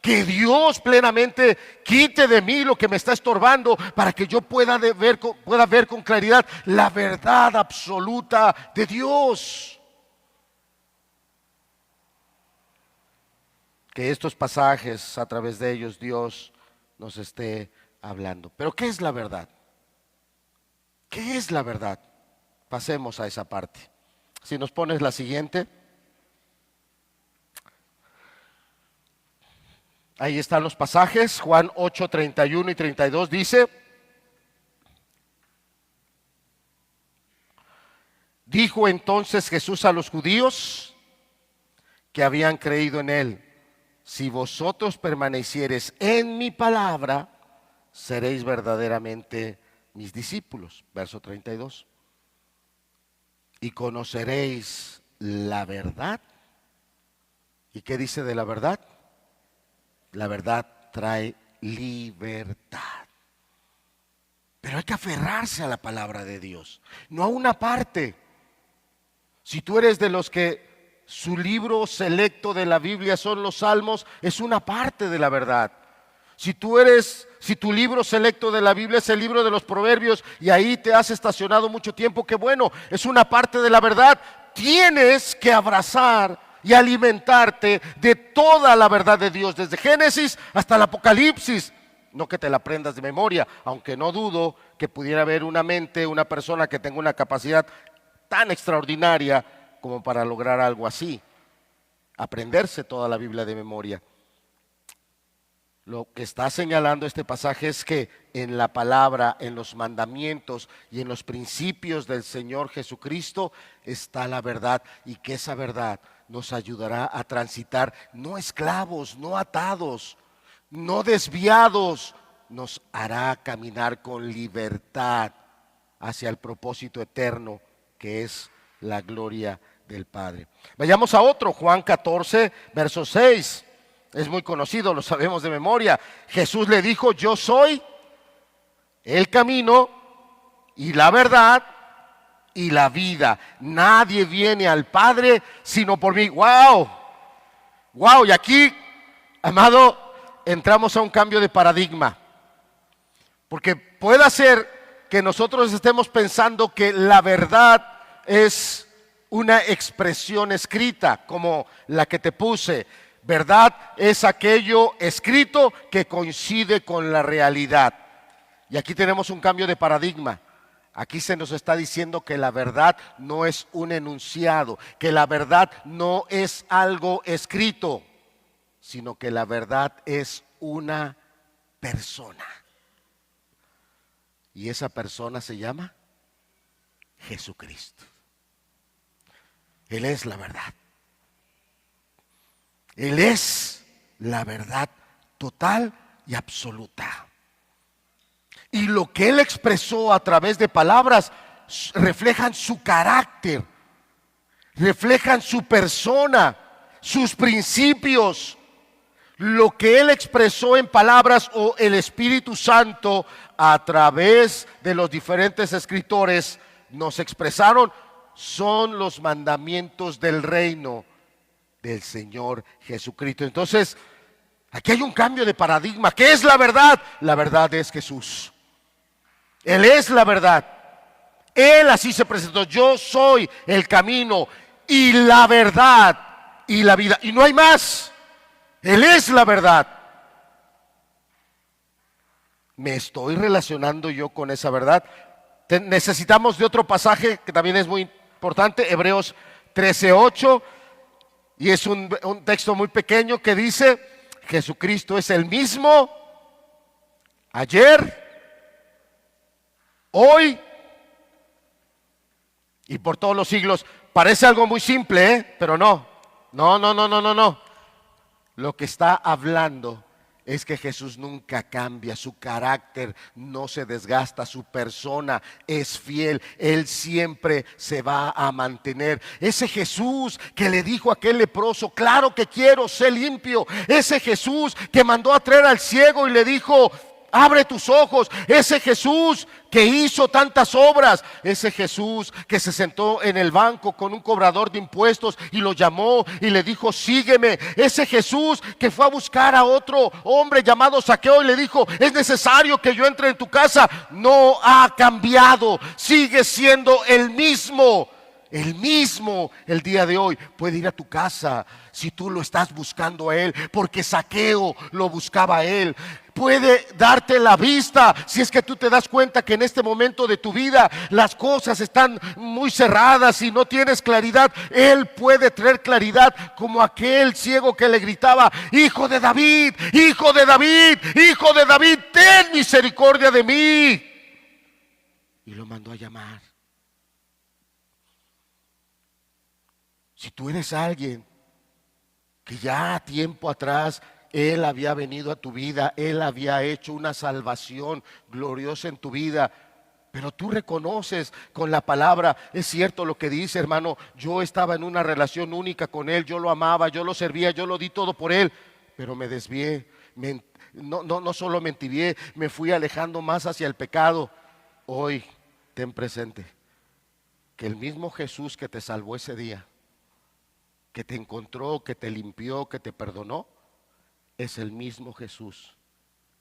Que Dios plenamente quite de mí lo que me está estorbando para que yo pueda ver con claridad la verdad absoluta de Dios. Que estos pasajes, a través de ellos, Dios nos esté hablando. Pero ¿qué es la verdad? ¿Qué es la verdad? Pasemos a esa parte. Si nos pones la siguiente. Ahí están los pasajes. Juan 8, 31 y 32 dice: Dijo entonces Jesús a los judíos que habían creído en él: si vosotros permaneciereis en mi palabra, seréis verdaderamente mis discípulos. Verso 32. Y conoceréis la verdad. ¿Y qué dice de la verdad? La verdad trae libertad. Pero hay que aferrarse a la palabra de Dios, no a una parte. Si tú eres de los que su libro selecto de la Biblia son los Salmos, es una parte de la verdad. Si tu libro selecto de la Biblia es el libro de los Proverbios y ahí te has estacionado mucho tiempo, qué bueno, es una parte de la verdad. Tienes que abrazar y alimentarte de toda la verdad de Dios, desde Génesis hasta el Apocalipsis. No que te la aprendas de memoria, aunque no dudo que pudiera haber una persona que tenga una capacidad tan extraordinaria como para lograr algo así, aprenderse toda la Biblia de memoria. Lo que está señalando este pasaje es que en la palabra, en los mandamientos y en los principios del Señor Jesucristo está la verdad, y que esa verdad nos ayudará a transitar, no esclavos, no atados, no desviados, nos hará caminar con libertad hacia el propósito eterno que es la gloria del Padre. Vayamos a otro, Juan 14, verso 6. Es muy conocido, lo sabemos de memoria. Jesús le dijo: yo soy el camino y la verdad y la vida. Nadie viene al Padre sino por mí. ¡Wow! ¡Wow! Y aquí, amado, entramos a un cambio de paradigma. Porque puede ser que nosotros estemos pensando que la verdad es una expresión escrita, como la que te puse. Verdad es aquello escrito que coincide con la realidad. Y aquí tenemos un cambio de paradigma. Aquí se nos está diciendo que la verdad no es un enunciado, que la verdad no es algo escrito, sino que la verdad es una persona. Y esa persona se llama Jesucristo. Él es la verdad. Él es la verdad total y absoluta. Y lo que Él expresó a través de palabras reflejan su carácter, reflejan su persona, sus principios. Lo que Él expresó en palabras, o el Espíritu Santo a través de los diferentes escritores nos expresaron, son los mandamientos del reino del Señor Jesucristo. Entonces, aquí hay un cambio de paradigma. ¿Qué es la verdad? La verdad es Jesús. Él es la verdad. Él así se presentó: yo soy el camino y la verdad y la vida. Y no hay más. Él es la verdad. ¿Me estoy relacionando yo con esa verdad? Necesitamos de otro pasaje que también es muy importante, Hebreos 13:8. Y es un texto muy pequeño que dice: Jesucristo es el mismo ayer, hoy y por todos los siglos. Parece algo muy simple, pero no. No. Lo que está hablando es que Jesús nunca cambia, su carácter no se desgasta, su persona es fiel, Él siempre se va a mantener. Ese Jesús que le dijo a aquel leproso: claro que quiero, sé limpio. Ese Jesús que mandó a traer al ciego y le dijo: abre tus ojos. Ese Jesús que hizo tantas obras. Ese Jesús que se sentó en el banco con un cobrador de impuestos y lo llamó y le dijo: sígueme. Ese Jesús que fue a buscar a otro hombre llamado Zaqueo y le dijo: es necesario que yo entre en tu casa. No ha cambiado, sigue siendo el mismo. El mismo el día de hoy puede ir a tu casa si tú lo estás buscando a Él, porque Zaqueo lo buscaba a Él. Puede darte la vista si es que tú te das cuenta que en este momento de tu vida las cosas están muy cerradas y no tienes claridad. Él puede traer claridad, como aquel ciego que le gritaba: hijo de David, hijo de David, hijo de David, ten misericordia de mí. Y lo mandó a llamar. Si tú eres alguien que ya tiempo atrás Él había venido a tu vida, Él había hecho una salvación gloriosa en tu vida, pero tú reconoces con la palabra, es cierto lo que dice, hermano, yo estaba en una relación única con Él, yo lo amaba, yo lo servía, yo lo di todo por Él, pero me desvié, no solo me entibié, me fui alejando más hacia el pecado. Hoy ten presente que el mismo Jesús que te salvó ese día, que te encontró, que te limpió, que te perdonó, es el mismo Jesús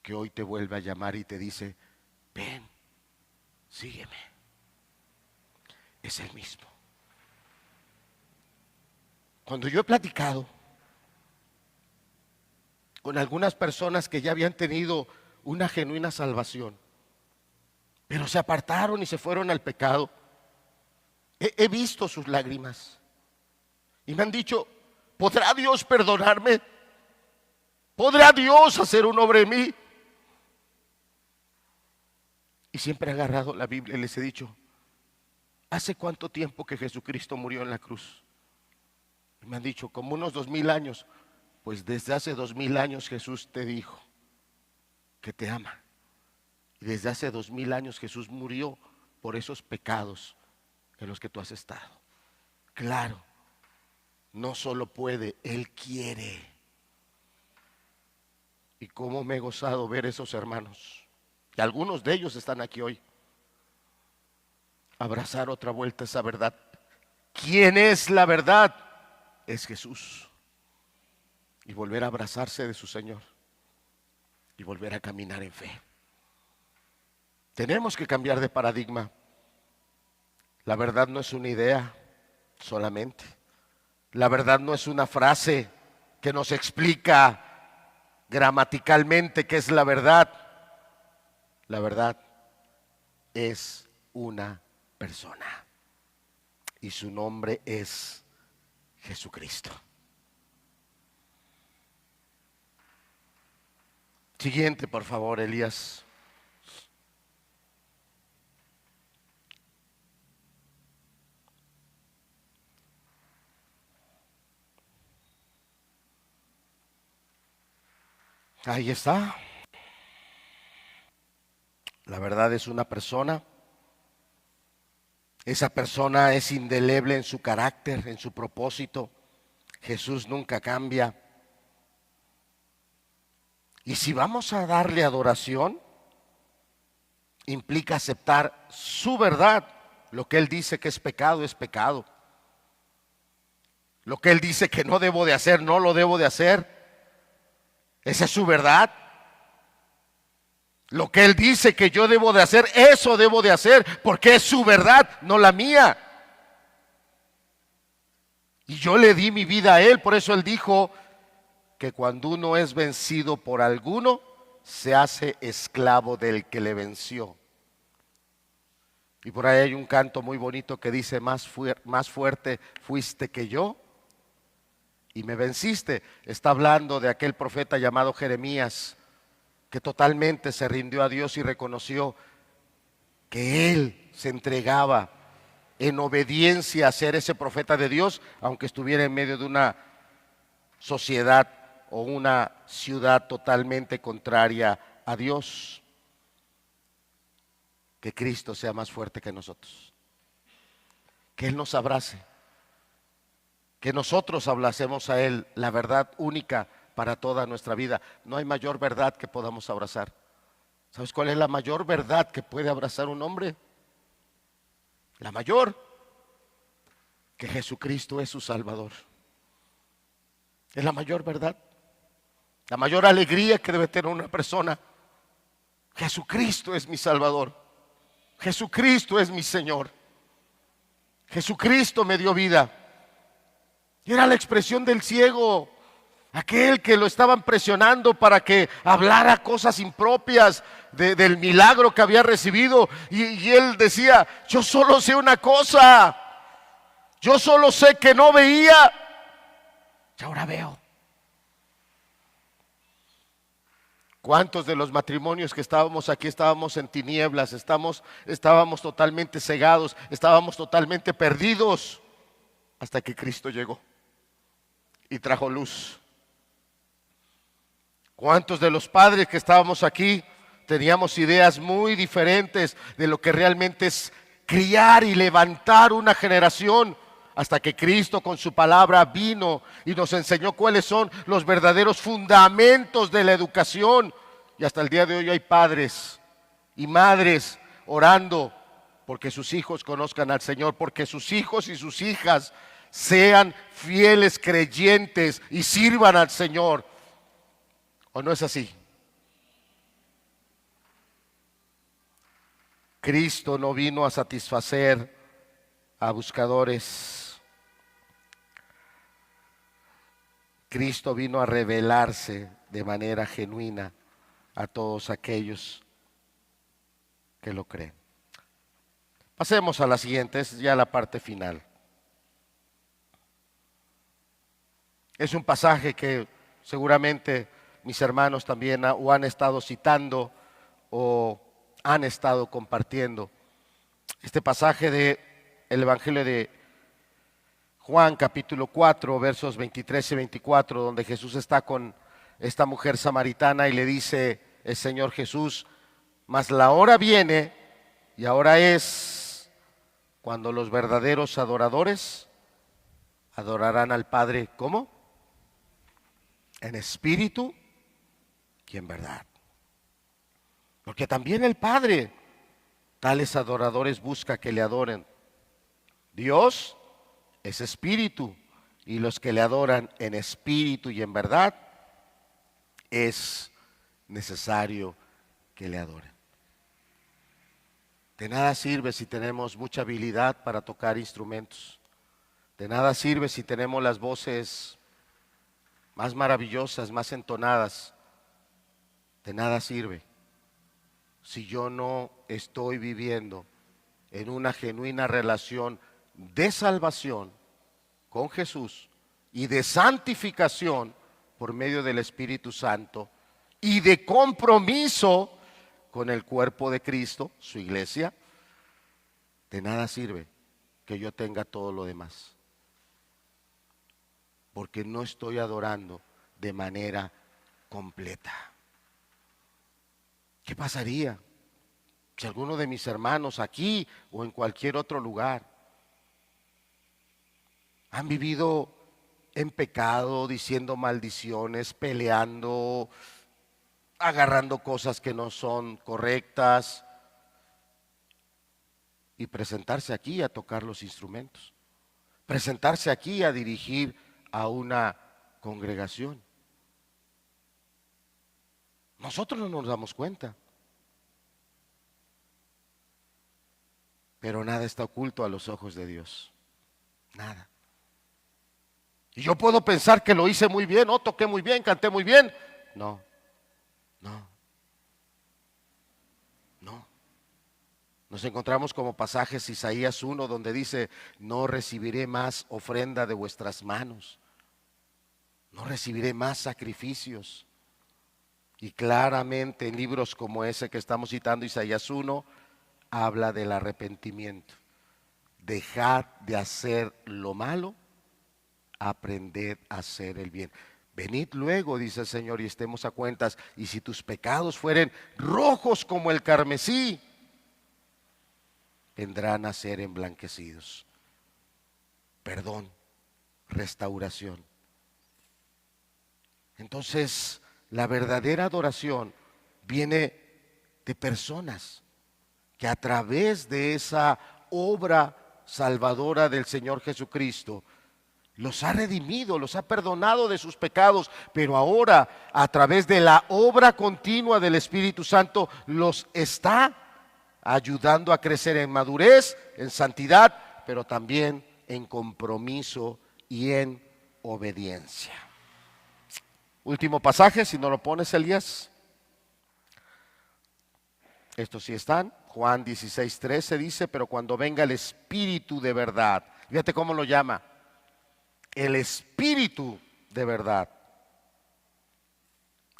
que hoy te vuelve a llamar y te dice, ven, sígueme. Es el mismo. Cuando yo he platicado con algunas personas que ya habían tenido una genuina salvación, pero se apartaron y se fueron al pecado, he visto sus lágrimas y me han dicho, ¿podrá Dios perdonarme? ¿Podrá Dios hacer una obra en mí? Y siempre he agarrado la Biblia y les he dicho, ¿hace cuánto tiempo que Jesucristo murió en la cruz? Y me han dicho, como unos 2000 años. Pues desde hace 2000 años Jesús te dijo que te ama. Y desde hace 2000 años Jesús murió por esos pecados en los que tú has estado. Claro, no solo puede, Él quiere. Y cómo me he gozado ver esos hermanos, y algunos de ellos están aquí hoy, abrazar otra vuelta esa verdad. ¿Quién es la verdad? Es Jesús. Y volver a abrazarse de su Señor y volver a caminar en fe. Tenemos que cambiar de paradigma. La verdad no es una idea solamente. La verdad no es una frase que nos explica gramaticalmente qué es la verdad. La verdad es una persona y su nombre es Jesucristo. Siguiente, por favor, Elías. Ahí está. La verdad es una persona. Esa persona es indeleble en su carácter, en su propósito. Jesús nunca cambia. Y si vamos a darle adoración, implica aceptar su verdad. Lo que Él dice que es pecado, es pecado. Lo que Él dice que no debo de hacer, no lo debo de hacer. Esa es su verdad. Lo que Él dice que yo debo de hacer, eso debo de hacer, porque es su verdad, no la mía. Y yo le di mi vida a Él, por eso Él dijo que cuando uno es vencido por alguno, se hace esclavo del que le venció. Y por ahí hay un canto muy bonito que dice, más fuerte fuiste que yo y me venciste. Está hablando de aquel profeta llamado Jeremías, que totalmente se rindió a Dios y reconoció que Él se entregaba en obediencia a ser ese profeta de Dios, aunque estuviera en medio de una sociedad o una ciudad totalmente contraria a Dios. Que Cristo sea más fuerte que nosotros, que Él nos abrace, que nosotros abracemos a Él, la verdad única para toda nuestra vida. No hay mayor verdad que podamos abrazar. ¿Sabes cuál es la mayor verdad que puede abrazar un hombre? La mayor, que Jesucristo es su Salvador. Es la mayor verdad, la mayor alegría que debe tener una persona. Jesucristo es mi Salvador. Jesucristo es mi Señor. Jesucristo me dio vida. Y era la expresión del ciego, aquel que lo estaban presionando para que hablara cosas impropias del milagro que había recibido. Y él decía, yo solo sé una cosa, yo solo sé que no veía y ahora veo. ¿Cuántos de los matrimonios que estábamos aquí estábamos en tinieblas, estábamos totalmente cegados, estábamos totalmente perdidos? hasta que Cristo llegó y trajo luz. ¿Cuántos de los padres que estábamos aquí teníamos ideas muy diferentes de lo que realmente es criar y levantar una generación? Hasta que Cristo con su palabra vino y nos enseñó cuáles son los verdaderos fundamentos de la educación. Y hasta el día de hoy hay padres y madres orando porque sus hijos conozcan al Señor, porque sus hijos y sus hijas sean fieles creyentes y sirvan al Señor. ¿O no es así? Cristo no vino a satisfacer a buscadores. Cristo vino a revelarse de manera genuina a todos aquellos que lo creen. Pasemos a la siguiente, es ya la parte final. Es un pasaje que seguramente mis hermanos también o han estado citando o han estado compartiendo. Este pasaje del Evangelio de Juan, capítulo 4, versos 23 y 24, donde Jesús está con esta mujer samaritana y le dice el Señor Jesús: mas la hora viene y ahora es cuando los verdaderos adoradores adorarán al Padre, ¿cómo? En espíritu y en verdad. Porque también el Padre tales adoradores busca que le adoren. Dios es espíritu y los que le adoran en espíritu y en verdad es necesario que le adoren. De nada sirve si tenemos mucha habilidad para tocar instrumentos. De nada sirve si tenemos las voces más maravillosas, más entonadas. De nada sirve si yo no estoy viviendo en una genuina relación de salvación con Jesús y de santificación por medio del Espíritu Santo y de compromiso con el cuerpo de Cristo, su iglesia. De nada sirve que yo tenga todo lo demás, porque no estoy adorando de manera completa. ¿Qué pasaría si alguno de mis hermanos aquí o en cualquier otro lugar han vivido en pecado, diciendo maldiciones, peleando, agarrando cosas que no son correctas y presentarse aquí a tocar los instrumentos, presentarse aquí a dirigir a una congregación? Nosotros no nos damos cuenta, pero nada está oculto a los ojos de Dios, nada. Y yo puedo pensar que lo hice muy bien, toqué muy bien, canté muy bien. No, no, no. Nos encontramos como pasajes Isaías 1 donde dice: no recibiré más ofrenda de vuestras manos, no recibiré más sacrificios. Y claramente en libros como ese que estamos citando, Isaías 1, habla del arrepentimiento. Dejad de hacer lo malo, aprended a hacer el bien. Venid luego, dice el Señor, y estemos a cuentas. Y si tus pecados fueren rojos como el carmesí, vendrán a ser emblanquecidos. Perdón, restauración. Entonces, la verdadera adoración viene de personas que a través de esa obra salvadora del Señor Jesucristo los ha redimido, los ha perdonado de sus pecados, pero ahora a través de la obra continua del Espíritu Santo los está ayudando a crecer en madurez, en santidad, pero también en compromiso y en obediencia. Último pasaje, si no lo pones, Elías. Estos sí están. Juan 16:13 dice: pero cuando venga el Espíritu de verdad, fíjate cómo lo llama, el Espíritu de verdad,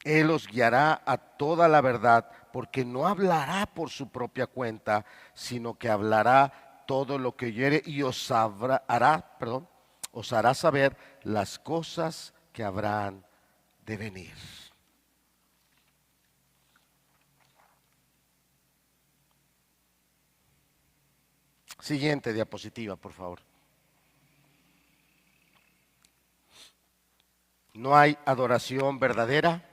Él os guiará a toda la verdad, porque no hablará por su propia cuenta, sino que hablará todo lo que oyere y os hará os hará saber las cosas que habrán de venir. Siguiente diapositiva, por favor. No hay adoración verdadera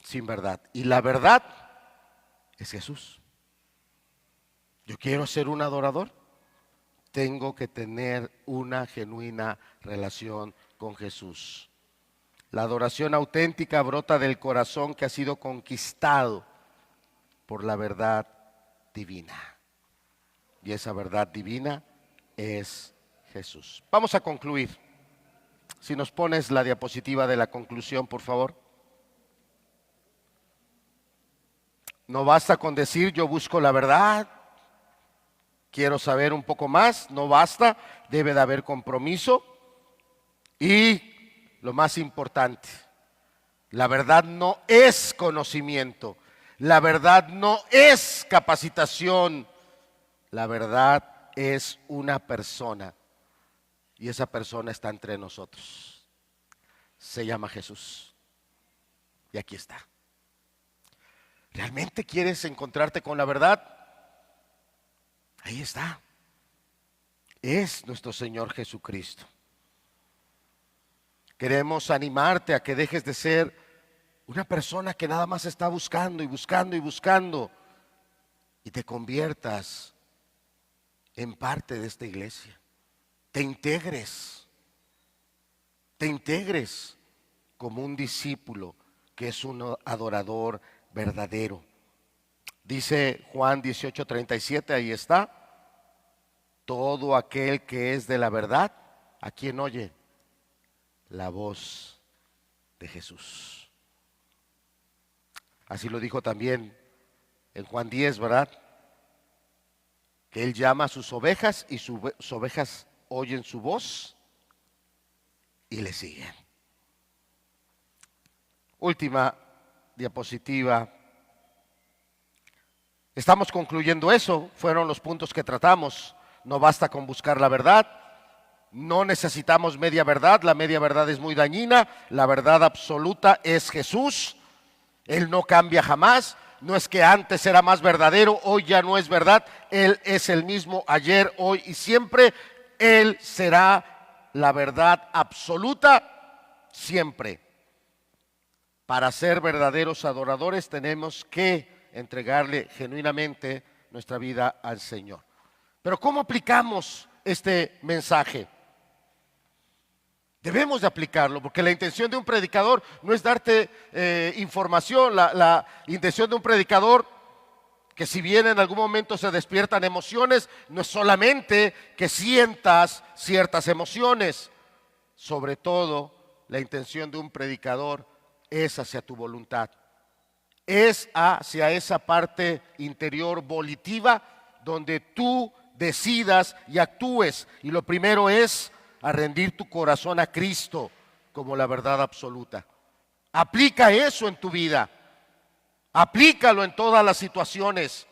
sin verdad. Y la verdad es Jesús. Yo quiero ser un adorador. Tengo que tener una genuina relación con Jesús. La adoración auténtica brota del corazón que ha sido conquistado por la verdad divina. Y esa verdad divina es Jesús. Vamos a concluir. Si nos pones la diapositiva de la conclusión, por favor. No basta con decir yo busco la verdad, quiero saber un poco más, no basta, debe de haber compromiso. Y lo más importante, la verdad no es conocimiento, la verdad no es capacitación, la verdad es una persona. Y esa persona está entre nosotros. Se llama Jesús. Y aquí está. ¿Realmente quieres encontrarte con la verdad? Ahí está. Es nuestro Señor Jesucristo. Queremos animarte a que dejes de ser una persona que nada más está buscando y buscando y buscando y te conviertas en parte de esta iglesia. Te integres como un discípulo que es un adorador verdadero. Dice Juan 18:37, ahí está. Todo aquel que es de la verdad, ¿a quién oye? La voz de Jesús. Así lo dijo también en Juan 10, ¿verdad? Que Él llama a sus ovejas y sus ovejas oyen su voz y le siguen. Última diapositiva. Estamos concluyendo eso, fueron los puntos que tratamos. No basta con buscar la verdad, no necesitamos media verdad, la media verdad es muy dañina, la verdad absoluta es Jesús, Él no cambia jamás, no es que antes era más verdadero, hoy ya no es verdad, Él es el mismo ayer, hoy y siempre, Él será la verdad absoluta siempre. Para ser verdaderos adoradores tenemos que entregarle genuinamente nuestra vida al Señor. Pero ¿cómo aplicamos este mensaje? Debemos de aplicarlo, porque la intención de un predicador no es darte información, la intención de un predicador, que si bien en algún momento se despiertan emociones, no es solamente que sientas ciertas emociones, sobre todo la intención de un predicador es hacia tu voluntad, es hacia esa parte interior volitiva donde tú decidas y actúes, y lo primero es a rendir tu corazón a Cristo como la verdad absoluta. Aplica eso en tu vida, aplícalo en todas las situaciones.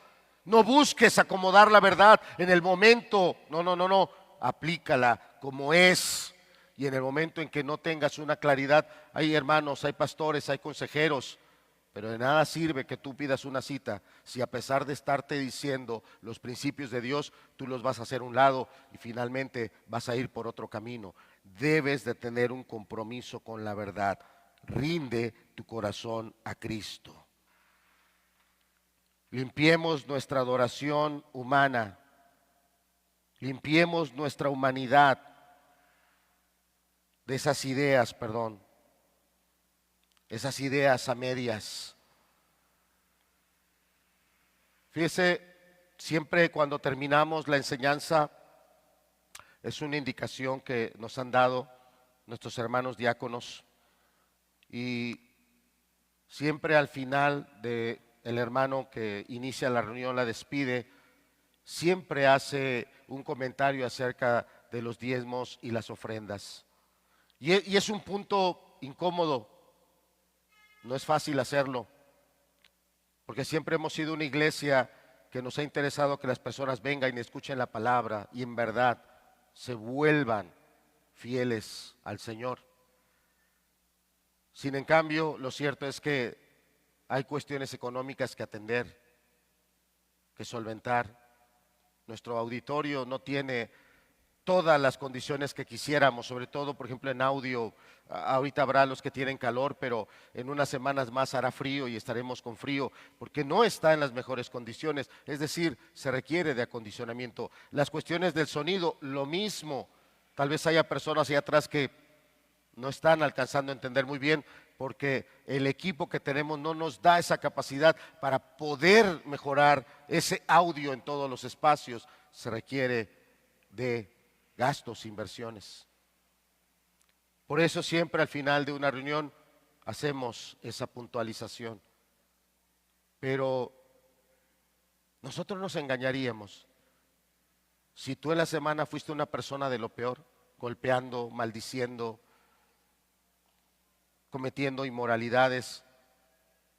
No busques acomodar la verdad en el momento, no, aplícala como es. Y en el momento en que no tengas una claridad, hay hermanos, hay pastores, hay consejeros, pero de nada sirve que tú pidas una cita si a pesar de estarte diciendo los principios de Dios, tú los vas a hacer a un lado y finalmente vas a ir por otro camino. Debes de tener un compromiso con la verdad. Rinde tu corazón a Cristo. Limpiemos nuestra adoración humana. Limpiemos nuestra humanidad de esas ideas, esas ideas a medias. Fíjese, siempre cuando terminamos la enseñanza, es una indicación que nos han dado nuestros hermanos diáconos, y siempre al final de el hermano que inicia la reunión, la despide, siempre hace un comentario acerca de los diezmos y las ofrendas. Y es un punto incómodo, no es fácil hacerlo, porque siempre hemos sido una iglesia que nos ha interesado que las personas vengan y escuchen la palabra y en verdad se vuelvan fieles al Señor. Sin en cambio, lo cierto es que hay cuestiones económicas que atender, que solventar. Nuestro auditorio no tiene todas las condiciones que quisiéramos, sobre todo, por ejemplo, en audio. Ahorita habrá los que tienen calor, pero en unas semanas más hará frío y estaremos con frío, porque no está en las mejores condiciones, es decir, se requiere de acondicionamiento. Las cuestiones del sonido, lo mismo. Tal vez haya personas ahí atrás que no están alcanzando a entender muy bien, porque el equipo que tenemos no nos da esa capacidad para poder mejorar ese audio en todos los espacios. Se requiere de gastos, inversiones. Por eso siempre al final de una reunión hacemos esa puntualización. Pero nosotros nos engañaríamos si tú en la semana fuiste una persona de lo peor, golpeando, maldiciendo, cometiendo inmoralidades,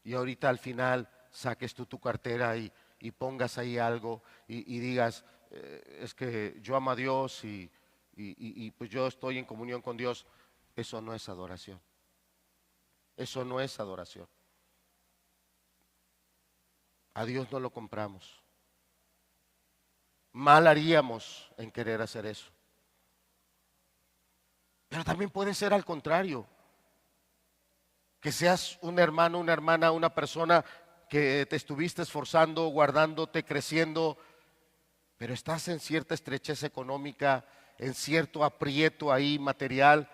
y ahorita al final saques tú tu cartera y pongas ahí algo y digas, es que yo amo a Dios y pues yo estoy en comunión con Dios. Eso no es adoración. Eso no es adoración. A Dios no lo compramos. Mal haríamos en querer hacer eso. Pero también puede ser al contrario. Que seas un hermano, una hermana, una persona que te estuviste esforzando, guardándote, creciendo, pero estás en cierta estrechez económica, en cierto aprieto ahí material,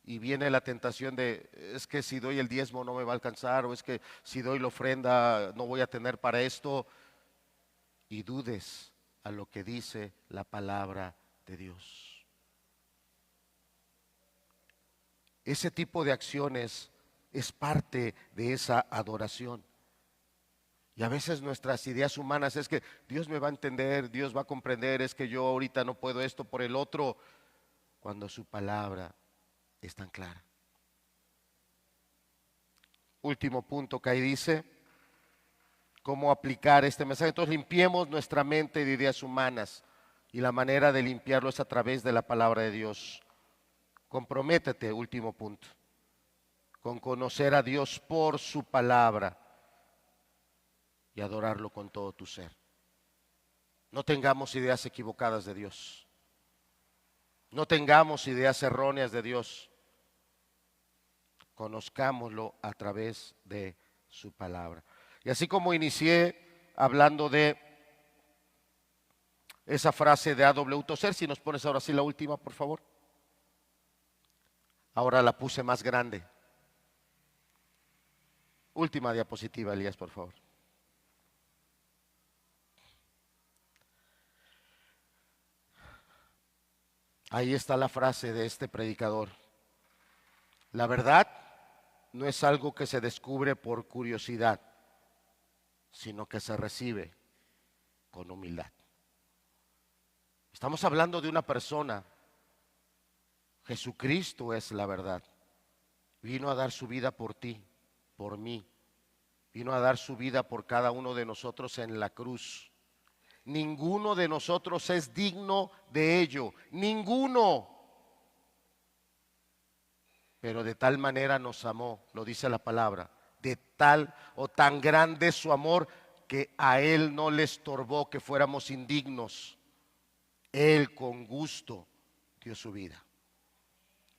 y viene la tentación de, es que si doy el diezmo no me va a alcanzar, o es que si doy la ofrenda no voy a tener para esto, y dudes a lo que dice la palabra de Dios. Ese tipo de acciones es parte de esa adoración. Y a veces nuestras ideas humanas es que Dios me va a entender, Dios va a comprender, es que yo ahorita no puedo esto por el otro, cuando su palabra es tan clara. Último punto que ahí dice, cómo aplicar este mensaje. Entonces limpiemos nuestra mente de ideas humanas y la manera de limpiarlo es a través de la palabra de Dios. Comprométete, último punto, con conocer a Dios por su palabra y adorarlo con todo tu ser. No tengamos ideas equivocadas de Dios. No tengamos ideas erróneas de Dios. Conozcámoslo a través de su palabra. Y así como inicié hablando de esa frase de A.W. Tozer, si nos pones ahora sí la última, por favor. Ahora la puse más grande. Última diapositiva, Elías, por favor. Ahí está la frase de este predicador. La verdad no es algo que se descubre por curiosidad, sino que se recibe con humildad. Estamos hablando de una persona. Jesucristo es la verdad. Vino a dar su vida por ti, por mí. Vino a dar su vida por cada uno de nosotros en la cruz. Ninguno de nosotros es digno de ello. Ninguno. Pero de tal manera nos amó, lo dice la palabra, de tal o tan grande es su amor que a Él no le estorbó que fuéramos indignos. Él con gusto dio su vida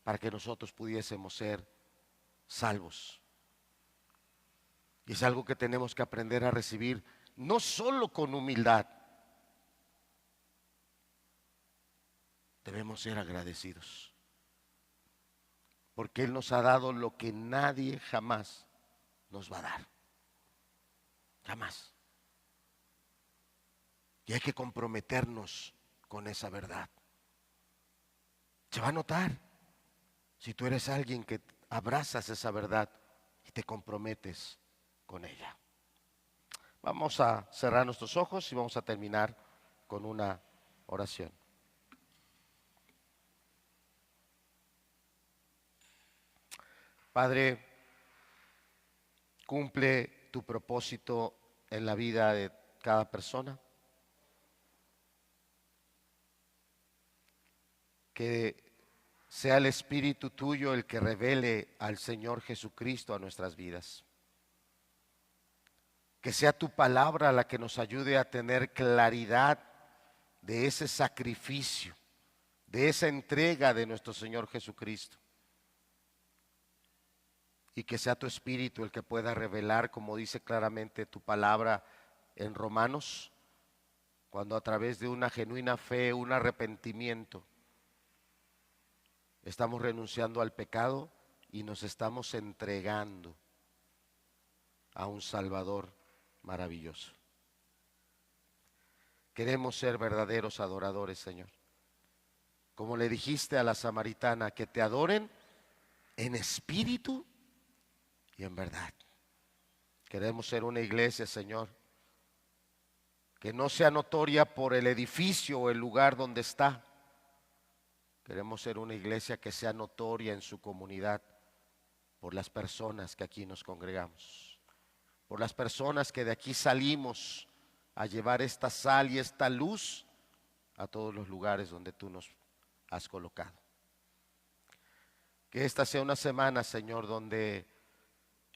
para que nosotros pudiésemos ser salvos. Y es algo que tenemos que aprender a recibir, no solo con humildad, debemos ser agradecidos. Porque Él nos ha dado lo que nadie jamás nos va a dar. Jamás. Y hay que comprometernos con esa verdad. Se va a notar si tú eres alguien que abrazas esa verdad y te comprometes con ella. Vamos a cerrar nuestros ojos y vamos a terminar con una oración. Padre, cumple tu propósito en la vida de cada persona. que sea el Espíritu tuyo el que revele al Señor Jesucristo a nuestras vidas. Que sea tu palabra la que nos ayude a tener claridad de ese sacrificio, de esa entrega de nuestro Señor Jesucristo. Y que sea tu Espíritu el que pueda revelar, como dice claramente tu palabra en Romanos, cuando a través de una genuina fe, un arrepentimiento, estamos renunciando al pecado y nos estamos entregando a un Salvador maravilloso. Queremos ser verdaderos adoradores, Señor. Como le dijiste a la samaritana, que te adoren en espíritu y en verdad. Queremos ser una iglesia, Señor, que no sea notoria por el edificio o el lugar donde está. Queremos ser una iglesia que sea notoria en su comunidad por las personas que aquí nos congregamos, por las personas que de aquí salimos a llevar esta sal y esta luz a todos los lugares donde tú nos has colocado. Que esta sea una semana, Señor, donde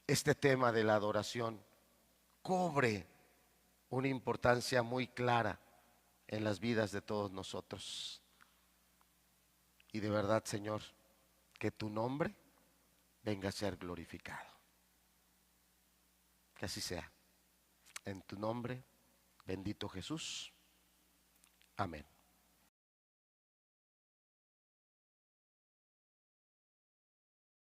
este tema de la adoración cobre una importancia muy clara en las vidas de todos nosotros. Y de verdad, Señor, que tu nombre venga a ser glorificado. Que así sea. En tu nombre, bendito Jesús. Amén.